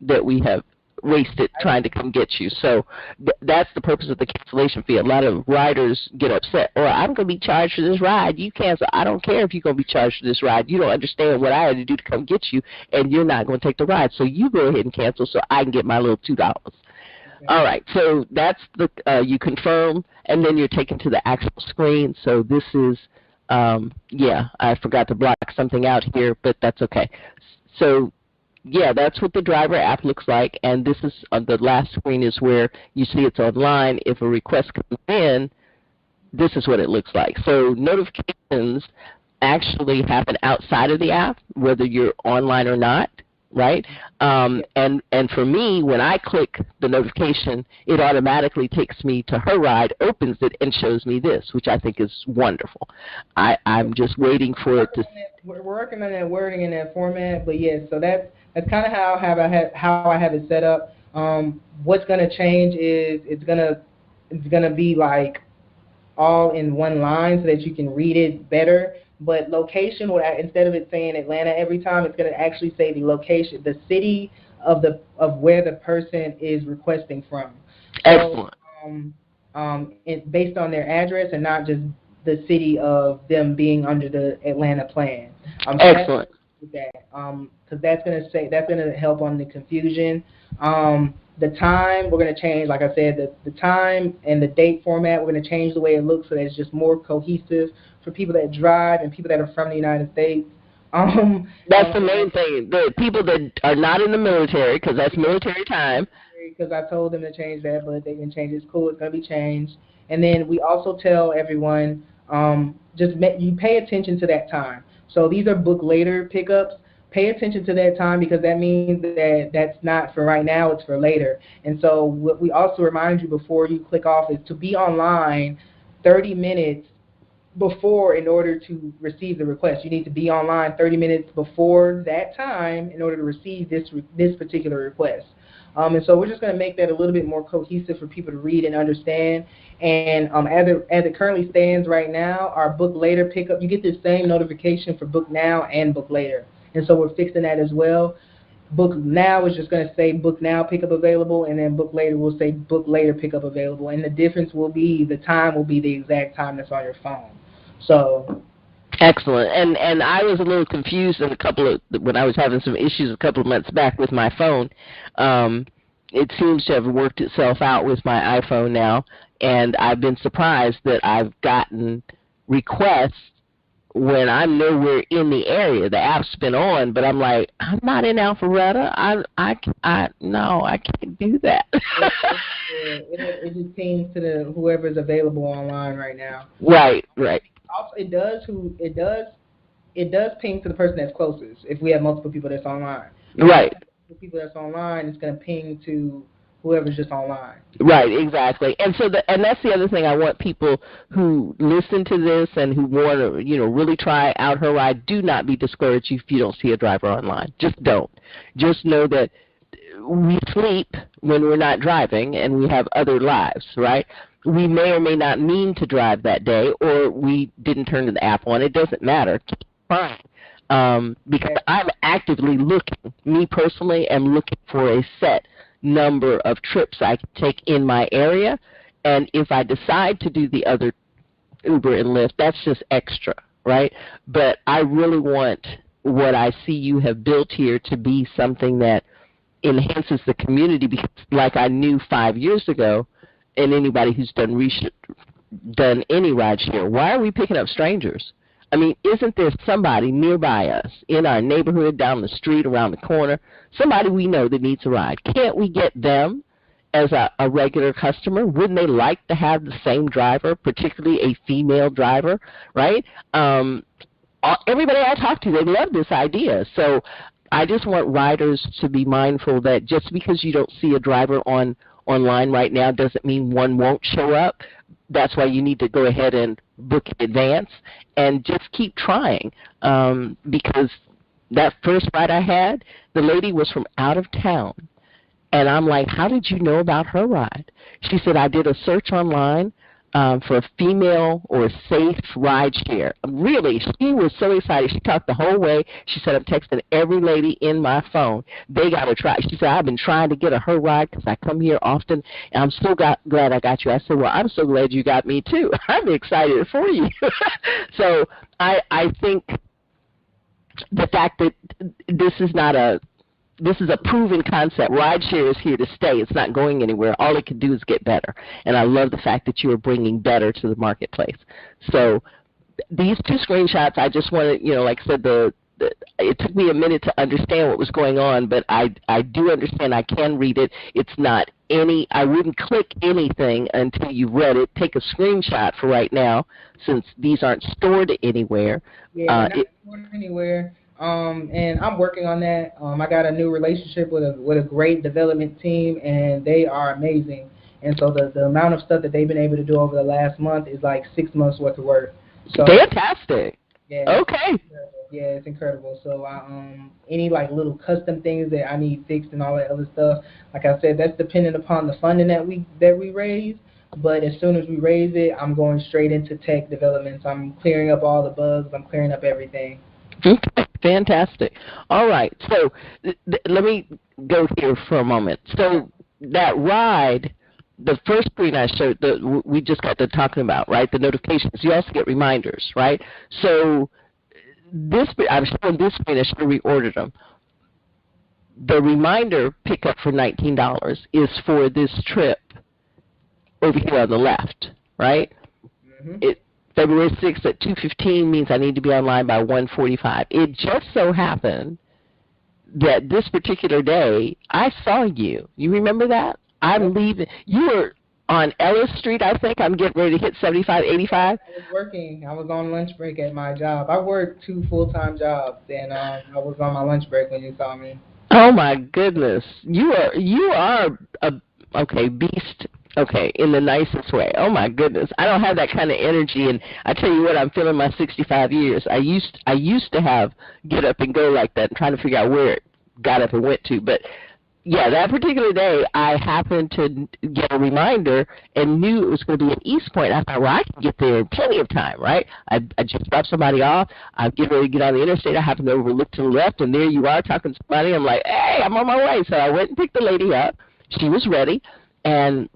that we have wasted trying to come get you. So that's the purpose of the cancellation fee. A lot of riders get upset. Or I'm going to be charged for this ride. You cancel. I don't care if you're going to be charged for this ride. You don't understand what I had to do to come get you, and you're not going to take the ride. So you go ahead and cancel so I can get my little $2. Okay. All right. So that's the you confirm, and then you're taken to the actual screen. So this is, I forgot to block something out here, but that's okay. So Yeah, that's what the driver app looks like, and this is on the last screen is where you see it's online. If a request comes in, this is what it looks like. So notifications actually happen outside of the app, whether you're online or not, right? And for me, when I click the notification, it automatically takes me to HERide, opens it, and shows me this, which I think is wonderful. I'm just waiting for it to. We're working on that wording in that format, but yes, so that's kind of how I have it set up. What's going to change is it's gonna be like all in one line so that you can read it better. But location, instead of it saying Atlanta every time, it's going to actually say the location, the city of where the person is requesting from. Excellent. So, based on their address and not just the city of them being under the Atlanta plan. Excellent. With that, because that's gonna help on the confusion. The time, we're going to change, like I said, the time and the date format, we're going to change the way it looks so that it's just more cohesive for people that drive and people that are from the United States. That's the main thing. The people that are not in the military, because that's military time. Because I told them to change that, but they didn't change it. It's cool. It's going to be changed. And then we also tell everyone, you pay attention to that time. So these are book later pickups. Pay attention to that time because that means that that's not for right now, it's for later. And so what we also remind you before you click off is to be online 30 minutes before in order to receive the request. You need to be online 30 minutes before that time in order to receive this particular request. And so we're just going to make that a little bit more cohesive for people to read and understand. And as it currently stands right now, our book later pickup, you get the same notification for book now and book later. And so we're fixing that as well. Book now is just going to say book now pickup available, and then book later will say book later pickup available. And the difference will be the time will be the exact time that's on your phone. So. Excellent. And I was a little confused when I was having some issues a couple of months back with my phone. It seems to have worked itself out with my iPhone now, and I've been surprised that I've gotten requests when I'm nowhere in the area. The app's been on, but I'm like, I'm not in Alpharetta. No, I can't do that. It just pings to whoever's available online right now. Right. Also, it does ping to the person that's closest if we have multiple people that's online. Right. The people that's online, it's going to ping to whoever's just online. Right, exactly. And so that's the other thing I want people who listen to this and who want to, really try out HERide, do not be discouraged if you don't see a driver online. Just don't. Just know that we sleep when we're not driving and we have other lives, right? We may or may not mean to drive that day, or we didn't turn the app on. It doesn't matter. Keep trying. Because I'm actively looking, me personally am looking for a set number of trips I can take in my area, and if I decide to do the other Uber and Lyft, that's just extra, right? But I really want what I see you have built here to be something that enhances the community, because like I knew 5 years ago, and anybody who's done any rideshare, why are we picking up strangers? I mean, isn't there somebody nearby us, in our neighborhood, down the street, around the corner, somebody we know that needs a ride? Can't we get them as a regular customer? Wouldn't they like to have the same driver, particularly a female driver, right? Everybody I talk to, they love this idea. So I just want riders to be mindful that just because you don't see a driver online right now doesn't mean one won't show up. That's why you need to go ahead and book in advance and just keep trying, because that first ride I had, the lady was from out of town. And I'm like, how did you know about HERide? She said, I did a search online for a female or safe ride share. Really, she was so excited. She talked the whole way. She said, I'm texting every lady in my phone. They got to try. She said, I've been trying to get a HERide because I come here often, and I'm so glad I got you. I said, well, I'm so glad you got me too. I'm excited for you. So I think the fact that this is a proven concept. Rideshare is here to stay. It's not going anywhere. All it can do is get better. And I love the fact that you are bringing better to the marketplace. So these two screenshots, I just wanted, like I said, the it took me a minute to understand what was going on, but I do understand. I can read it. It's not I wouldn't click anything until you read it. Take a screenshot for right now, since these aren't stored anywhere. Yeah, not stored anywhere. And I'm working on that. I got a new relationship with a great development team, and they are amazing. And so the amount of stuff that they've been able to do over the last month is like 6 months worth of work. So fantastic. Yeah. Okay. Yeah, it's incredible. So any like little custom things that I need fixed and all that other stuff, like I said, that's dependent upon the funding that we raise. But as soon as we raise it, I'm going straight into tech development. So I'm clearing up all the bugs. I'm clearing up everything. Okay, fantastic. All right, so let me go here for a moment. So that ride, the first screen I showed, we just got to talking about, right? The notifications. You also get reminders, right? So I'm showing this screen. I should have reordered them. The reminder pickup for $19 is for this trip over here on the left, right? Mm-hmm. February 6th at 2:15 means I need to be online by 1:45. It just so happened that this particular day, I saw you. You remember that? I'm leaving. You were on Ellis Street, I think. I'm getting ready to hit 75, 85. I was working. I was on lunch break at my job. I worked 2 full-time jobs, and I was on my lunch break when you saw me. Oh, my goodness. You are a beast. Okay, in the nicest way. Oh my goodness, I don't have that kind of energy, and I tell you what, I'm feeling my 65 years. I used to have get up and go like that, and trying to figure out where it got up and went to. But yeah, that particular day, I happened to get a reminder and knew it was going to be in East Point. I thought, well, I can get there in plenty of time, right? I just dropped somebody off. I get ready to get on the interstate. I happen to overlook to the left, and there you are talking to somebody. I'm like, hey, I'm on my way. So I went and picked the lady up. She was ready, and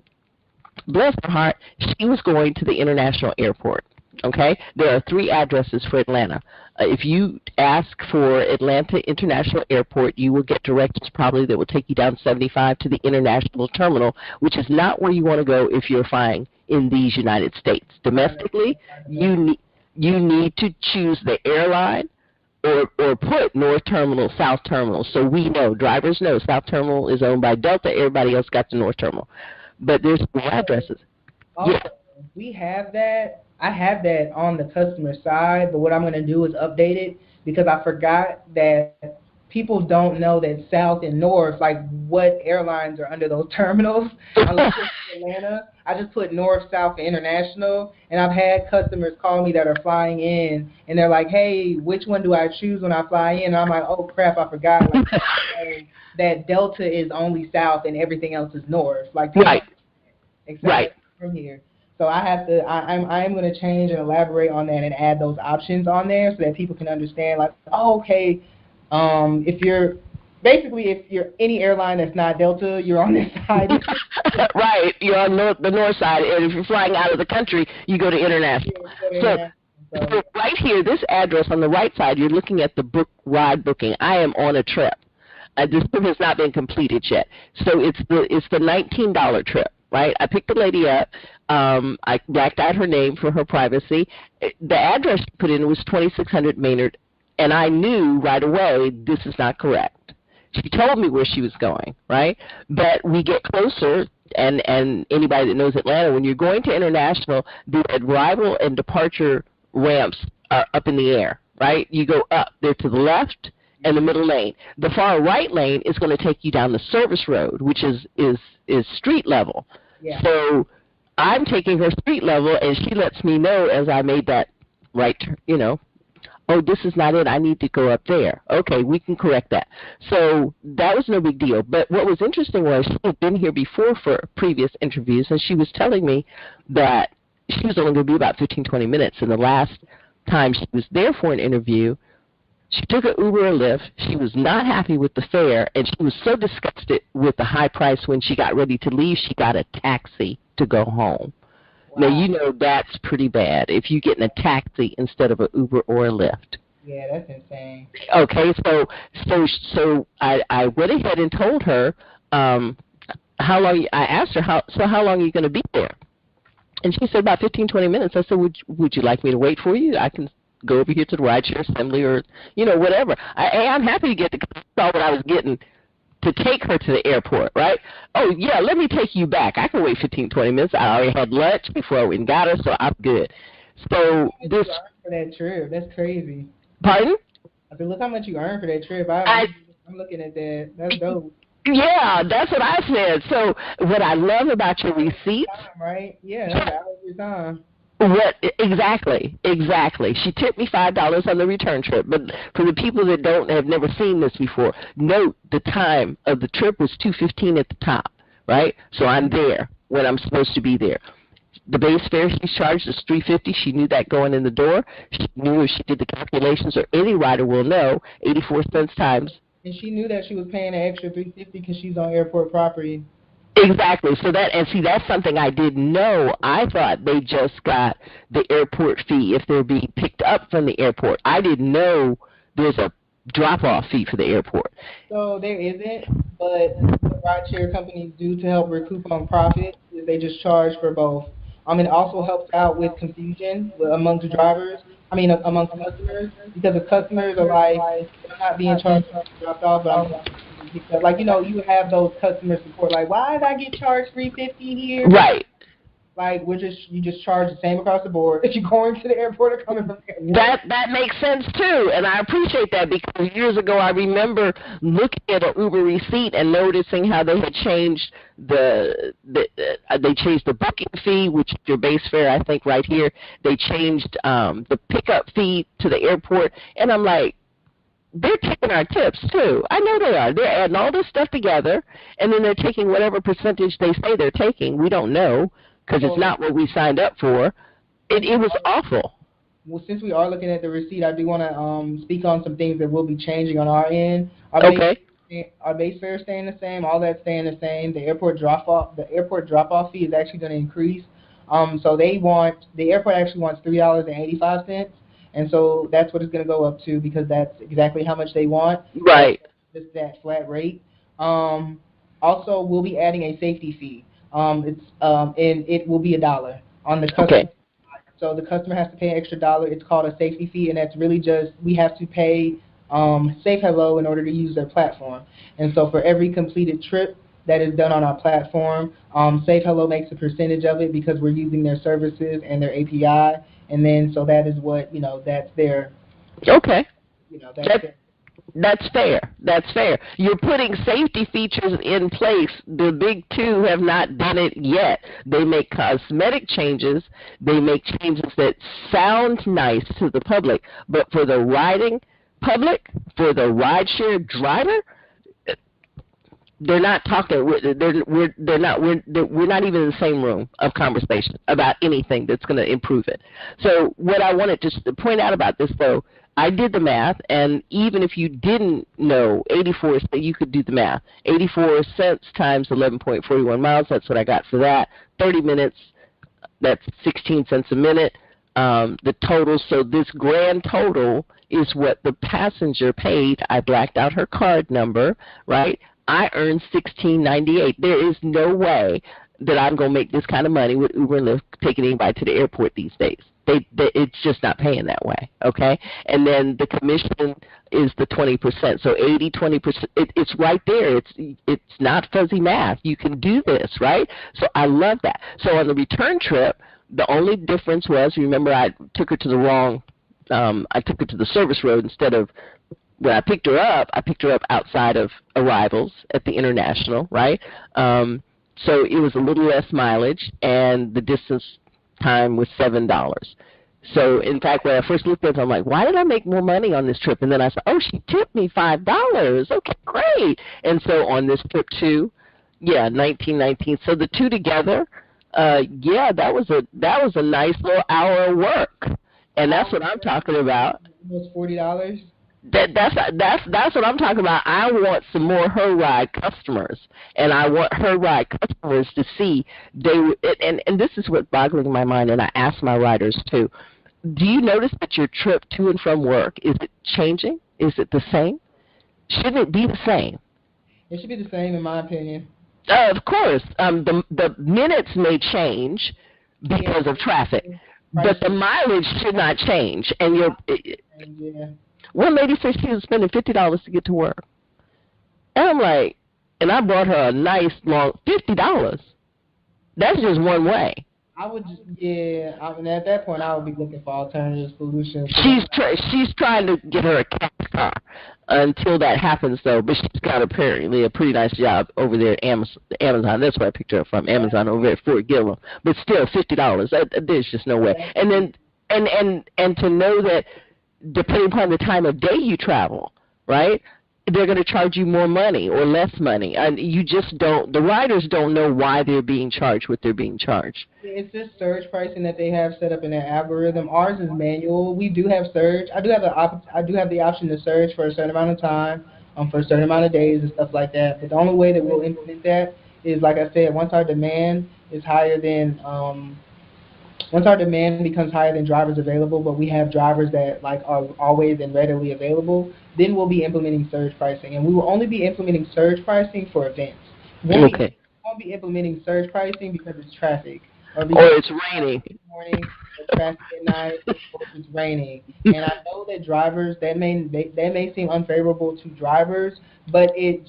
bless her heart, she was going to the international airport. Okay? There are 3 addresses for Atlanta. If you ask for Atlanta International Airport, you will get directions probably that will take you down 75 to the international terminal, which is not where you want to go if you're flying in these United States. Domestically, you need to choose the airline or put North Terminal, South Terminal. So we know, drivers know, South Terminal is owned by Delta. Everybody else got the North Terminal. But there's 3 addresses. Yeah. We have that. I have that on the customer side, but what I'm going to do is update it because I forgot that people don't know that South and North, like what airlines are under those terminals. Unless it's Atlanta, I just put North, South, and International, and I've had customers call me that are flying in, and they're like, hey, which one do I choose when I fly in? And I'm like, oh, crap, I forgot. Like, that Delta is only South and everything else is North. Like, right. Except from here. So I am going to change and elaborate on that and add those options on there so that people can understand, like, oh, okay, if you're any airline that's not Delta, you're on this side. Right, you're on the north side, and if you're flying out of the country, you go to international. So right here, this address on the right side, you're looking at the ride booking. I am on a trip. This trip has not been completed yet. So it's the $19 trip. Right, I picked the lady up. I blacked out her name for her privacy. The address she put in was 2600 Maynard, and I knew right away this is not correct. She told me where she was going, right? But we get closer, and anybody that knows Atlanta, when you're going to international, the arrival and departure ramps are up in the air, right? You go up. They're to the left and the middle lane. The far right lane is going to take you down the service road, which is street level. Yeah. So I'm taking her street level, and she lets me know as I made that right, oh, this is not it. I need to go up there. Okay, we can correct that. So that was no big deal. But what was interesting was she had been here before for previous interviews, and she was telling me that she was only going to be about 15, 20 minutes. And the last time she was there for an interview, she took an Uber or Lyft. She was not happy with the fare, and she was so disgusted with the high price when she got ready to leave, she got a taxi to go home. Wow. Now, you know that's pretty bad if you're getting a taxi instead of an Uber or a Lyft. Yeah, that's insane. Okay, so I went ahead and told her how long. I asked her, how long are you going to be there? And she said about 15, 20 minutes. I said, would you like me to wait for you? I can go over here to the rideshare assembly or, whatever. I'm happy to get the saw what I was getting to take her to the airport, right? Oh, yeah, let me take you back. I can wait 15, 20 minutes. I already had lunch before I went and got her, so I'm good. So this for that trip, that's crazy. Pardon? I said, look how much you earned for that trip. I'm looking at that. That's dope. Yeah, that's what I said. So what I love about your receipts, right? Yeah, that's hours of your time. Exactly. She tipped me $5 on the return trip. But for the people that have never seen this before, note the time of the trip was 2:15 at the top, right? So I'm there when I'm supposed to be there. The base fare she charged is $3.50. She knew that going in the door. She knew if she did the calculations, or any rider will know, 84 cents times. And she knew that she was paying an extra $3.50 because she's on airport property. Exactly. So that's something I didn't know. I thought they just got the airport fee if they're being picked up from the airport. I didn't know there's a drop-off fee for the airport. So there isn't, but what rideshare companies do to help recoup on profit is they just charge for both. It also helps out with confusion amongst drivers. Amongst customers, because the customers are like, I'm not being charged for dropped off, but I'm because, you have those customer support, like, why did I get charged $3.50 here? Right. Like, you just charge the same across the board if you're going to the airport or coming from the airport. That makes sense too, and I appreciate that, because years ago I remember looking at an Uber receipt and noticing how they had changed they changed the booking fee, which is your base fare, I think right here. They changed the pickup fee to the airport, and I'm like, they're taking our tips too. I know they are. They're adding all this stuff together, and then they're taking whatever percentage they say they're taking. We don't know, because it's not what we signed up for. It was awful. Well, since we are looking at the receipt, I do want to speak on some things that will be changing on our end. Our base fare is staying the same. All that's staying the same. The airport drop-off fee is actually going to increase. So the airport actually wants $3.85, and so that's what it's going to go up to, because that's exactly how much they want. Right. Just that flat rate. Also, we'll be adding a safety fee. And it will be $1 on the customer. Okay. So the customer has to pay an extra $1. It's called a safety fee, and that's really just, we have to pay Safe Hello in order to use their platform. And so for every completed trip that is done on our platform, Safe Hello makes a percentage of it, because we're using their services and their API. And then, so that is what, that's their. Okay. That's That's fair. You're putting safety features in place. The big two have not done it yet. They make cosmetic changes. They make changes that sound nice to the public. But for the riding public, for the rideshare driver, they're not talking. We're not even in the same room of conversation about anything that's going to improve it. So what I wanted to point out about this, though, I did the math, and even if you didn't know 84, you could do the math. 84 cents times 11.41 miles, that's what I got for that. 30 minutes, that's 16 cents a minute. The total, so this grand total is what the passenger paid. I blacked out her card number, right? I earned $16.98. There is no way that I'm going to make this kind of money with Uber and Lyft taking anybody to the airport these days. It's just not paying that way, okay? And then the commission is the 20%. So 80, 20%, it's right there. It's not fuzzy math. You can do this, right? So I love that. So on the return trip, the only difference was, remember, I took her to the service road instead of, when I picked her up outside of arrivals at the International, right? So it was a little less mileage, and the distance time was $7. So, in fact, when I first looked at it, I'm like, why did I make more money on this trip? And then I said, oh, she tipped me $5. Okay, great. And so on this trip, too, yeah, $19.19. So the two together, that was a nice little hour of work. And that's what I'm talking about. Almost $40. That's what I'm talking about. I want some more HERide customers, and I want HERide customers to see and this is what's boggling my mind, and I ask my riders too. Do you notice that your trip to and from work, is it changing? Is it the same? Shouldn't it be the same? It should be the same, in my opinion. Of course. The minutes may change because of traffic. but the mileage should not change. And one lady said she was spending $50 to get to work. And I'm like, and I bought her a nice long $50. That's just one way. I would just, I mean, at that point, I would be looking for alternative solutions. She's trying to get her a cash car until that happens, though. But she's got apparently a pretty nice job over there at Amazon. That's where I picked her up from, Amazon over at Fort Gillum. But still, $50. There's just no way. And then, and to know that depending upon the time of day you travel, right? They're going to charge you more money or less money. And you just don't, the riders don't know why they're being charged what they're being charged. It's just surge pricing that they have set up in their algorithm. Ours is manual. We do have surge. I do have the option to surge for a certain amount of time, for a certain amount of days and stuff like that. But the only way that we'll implement that is, like I said, once our demand is higher than, once our demand becomes higher than drivers available, but we have drivers that are always and readily available, then we'll be implementing surge pricing. And we will only be implementing surge pricing for events. We won't be implementing surge pricing because it's traffic. Or it's raining. Morning, or traffic at night, or it's raining. And I know that drivers, that may seem unfavorable to drivers, but it's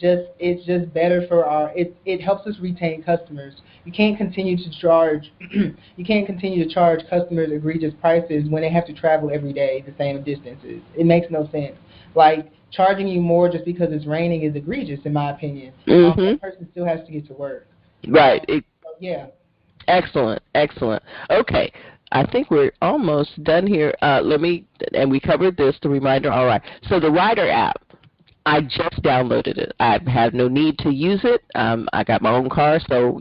just better for it helps us retain customers. You can't continue to charge customers egregious prices when they have to travel every day the same distances. It makes no sense. Like, charging you more just because it's raining is egregious, in my opinion. That person still has to get to work. Right. Yeah. Excellent. Okay. I think we're almost done here. And we covered this, the reminder. All right. So the HERide app, I just downloaded it. I have no need to use it. I got my own car, so,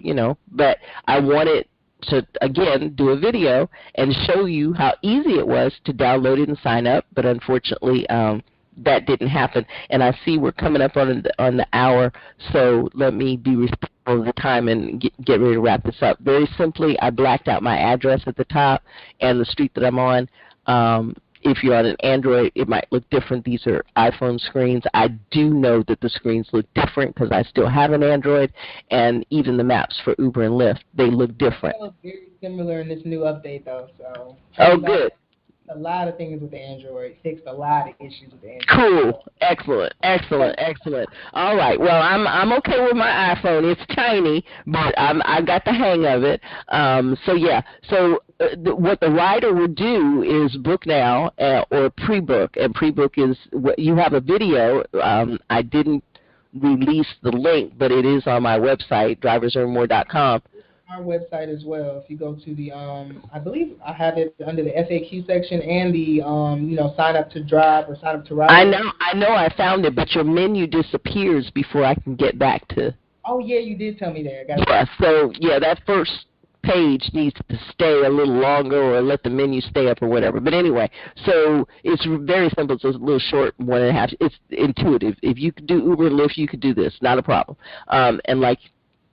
but I wanted to, again, do a video and show you how easy it was to download it and sign up, but unfortunately that didn't happen. And I see we're coming up on the hour, so let me be respectful of the time and get ready to wrap this up. Very simply, I blacked out my address at the top and the street that I'm on. If you're on an Android, it might look different. These are iPhone screens. I do know that the screens look different because I still have an Android, and even the maps for Uber and Lyft, they look different. They look very similar in this new update, though. So. Oh, good. A lot of things with the Android. Fixed a lot of issues with the Android. Cool. Excellent. All right. Well, I'm okay with my iPhone. It's tiny, but I got the hang of it. So what the rider will do is book now or pre-book, and pre-book is you have a video. I didn't release the link, but it is on my website, driversearnmore.com. Our website as well. If you go to the, I believe I have it under the FAQ section and the, sign up to drive or sign up to ride. I know, I found it, but your menu disappears before I can get back to. Oh yeah, you did tell me that. That first page needs to stay a little longer, or let the menu stay up, or whatever. But anyway, so it's very simple. It's a little short, 1.5. It's intuitive. If you could do Uber and Lyft, you could do this. Not a problem. And like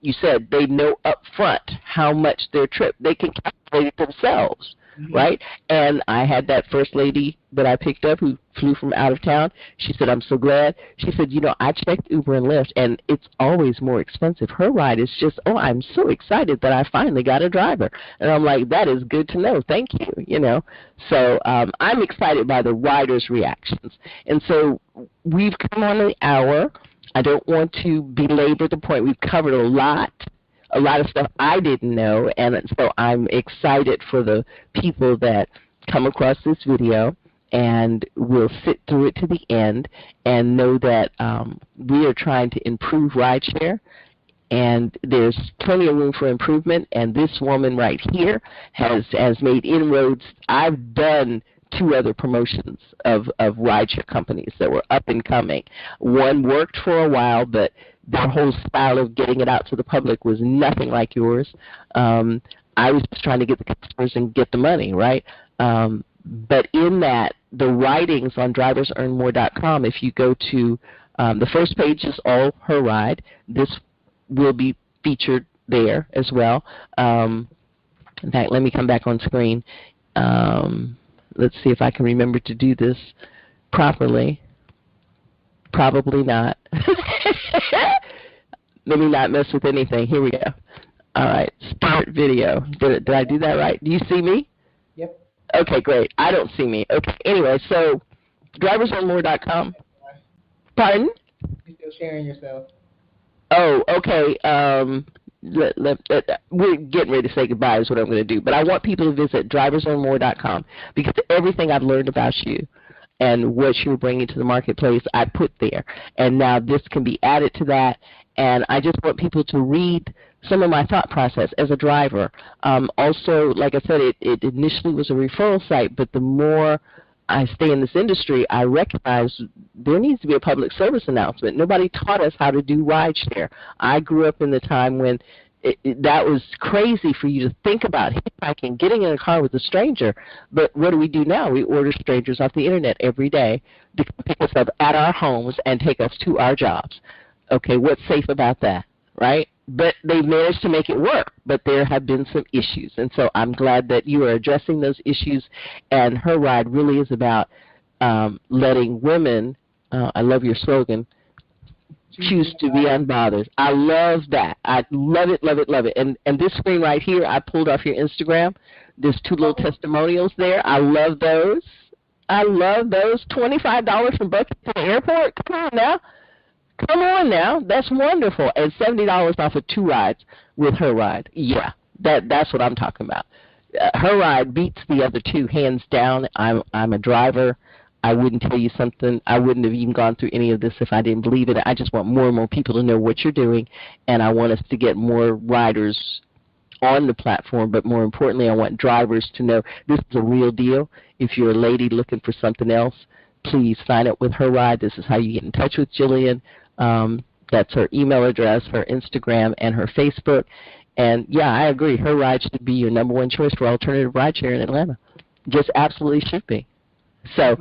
you said, they know up front how much their trip, they can calculate it themselves, right? And I had that first lady that I picked up who flew from out of town. She said, I'm so glad. She said, I checked Uber and Lyft, and it's always more expensive. Her ride is just, I'm so excited that I finally got a driver. And I'm like, that is good to know. Thank you, So I'm excited by the riders' reactions. And so we've come on the hour. I don't want to belabor the point. We've covered a lot of stuff I didn't know, and so I'm excited for the people that come across this video and will sit through it to the end and know that we are trying to improve rideshare, and there's plenty of room for improvement, and this woman right here has made inroads. I've done 2 other promotions of rideshare companies that were up and coming. One worked for a while, but their whole style of getting it out to the public was nothing like yours. I was just trying to get the customers and get the money, right? But in that, the writings on driversearnmore.com, if you go to the first page is all HERide. This will be featured there as well. In fact, let me come back on screen. Let's see if I can remember to do this properly. Probably not. Let me not mess with anything. Here we go. All right, start video. Did I do that right? Do you see me? Yep. Okay, great. I don't see me. Okay, anyway, so driversownmore.com. Pardon? You're still sharing yourself. Oh, okay. We're getting ready to say goodbye is what I'm going to do. But I want people to visit driversownmore.com because everything I've learned about you and what you're bringing to the marketplace, I put there. And now this can be added to that. And I just want people to read some of my thought process as a driver. Also, like I said, it initially was a referral site, but the more I stay in this industry, I recognize there needs to be a public service announcement. Nobody taught us how to do rideshare. I grew up in the time when that was crazy for you to think about hitchhiking, getting in a car with a stranger. But what do we do now? We order strangers off the internet every day to pick us up at our homes and take us to our jobs. Okay, what's safe about that, right? But they managed to make it work, but there have been some issues. And so I'm glad that you are addressing those issues, and HERide really is about letting women, I love your slogan, choose to be unbothered. I love that. I love it, love it, love it. And this screen right here, I pulled off your Instagram. There's 2 little testimonials there. I love those. I love those. $25 from Bucket to the airport. Come on now. Come on now. That's wonderful. And $70 off of 2 rides with HERide. Yeah, that's what I'm talking about. HERide beats the other 2 hands down. I'm a driver. I wouldn't tell you something. I wouldn't have even gone through any of this if I didn't believe it. I just want more and more people to know what you're doing, and I want us to get more riders on the platform, but more importantly, I want drivers to know this is a real deal. If you're a lady looking for something else, please sign up with HERide. This is how you get in touch with Jillian. That's her email address, her Instagram, and her Facebook. And, yeah, I agree. HERide should be your #1 choice for alternative rideshare in Atlanta. Just absolutely should be. So,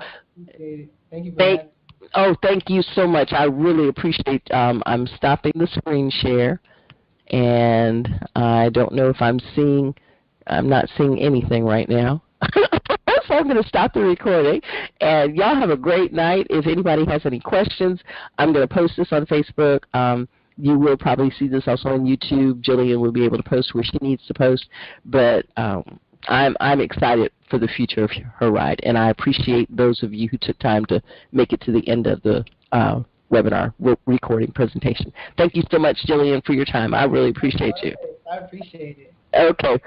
thank you for that. Oh, thank you so much. I really appreciate I'm stopping the screen share, and I don't know if I'm not seeing anything right now. So I'm going to stop the recording, and y'all have a great night. If anybody has any questions, I'm going to post this on Facebook. You will probably see this also on YouTube. Jillian will be able to post where she needs to post, but I'm excited for the future of HERide, and I appreciate those of you who took time to make it to the end of the webinar recording presentation. Thank you so much, Jillian, for your time. I really appreciate you. I appreciate it. Okay.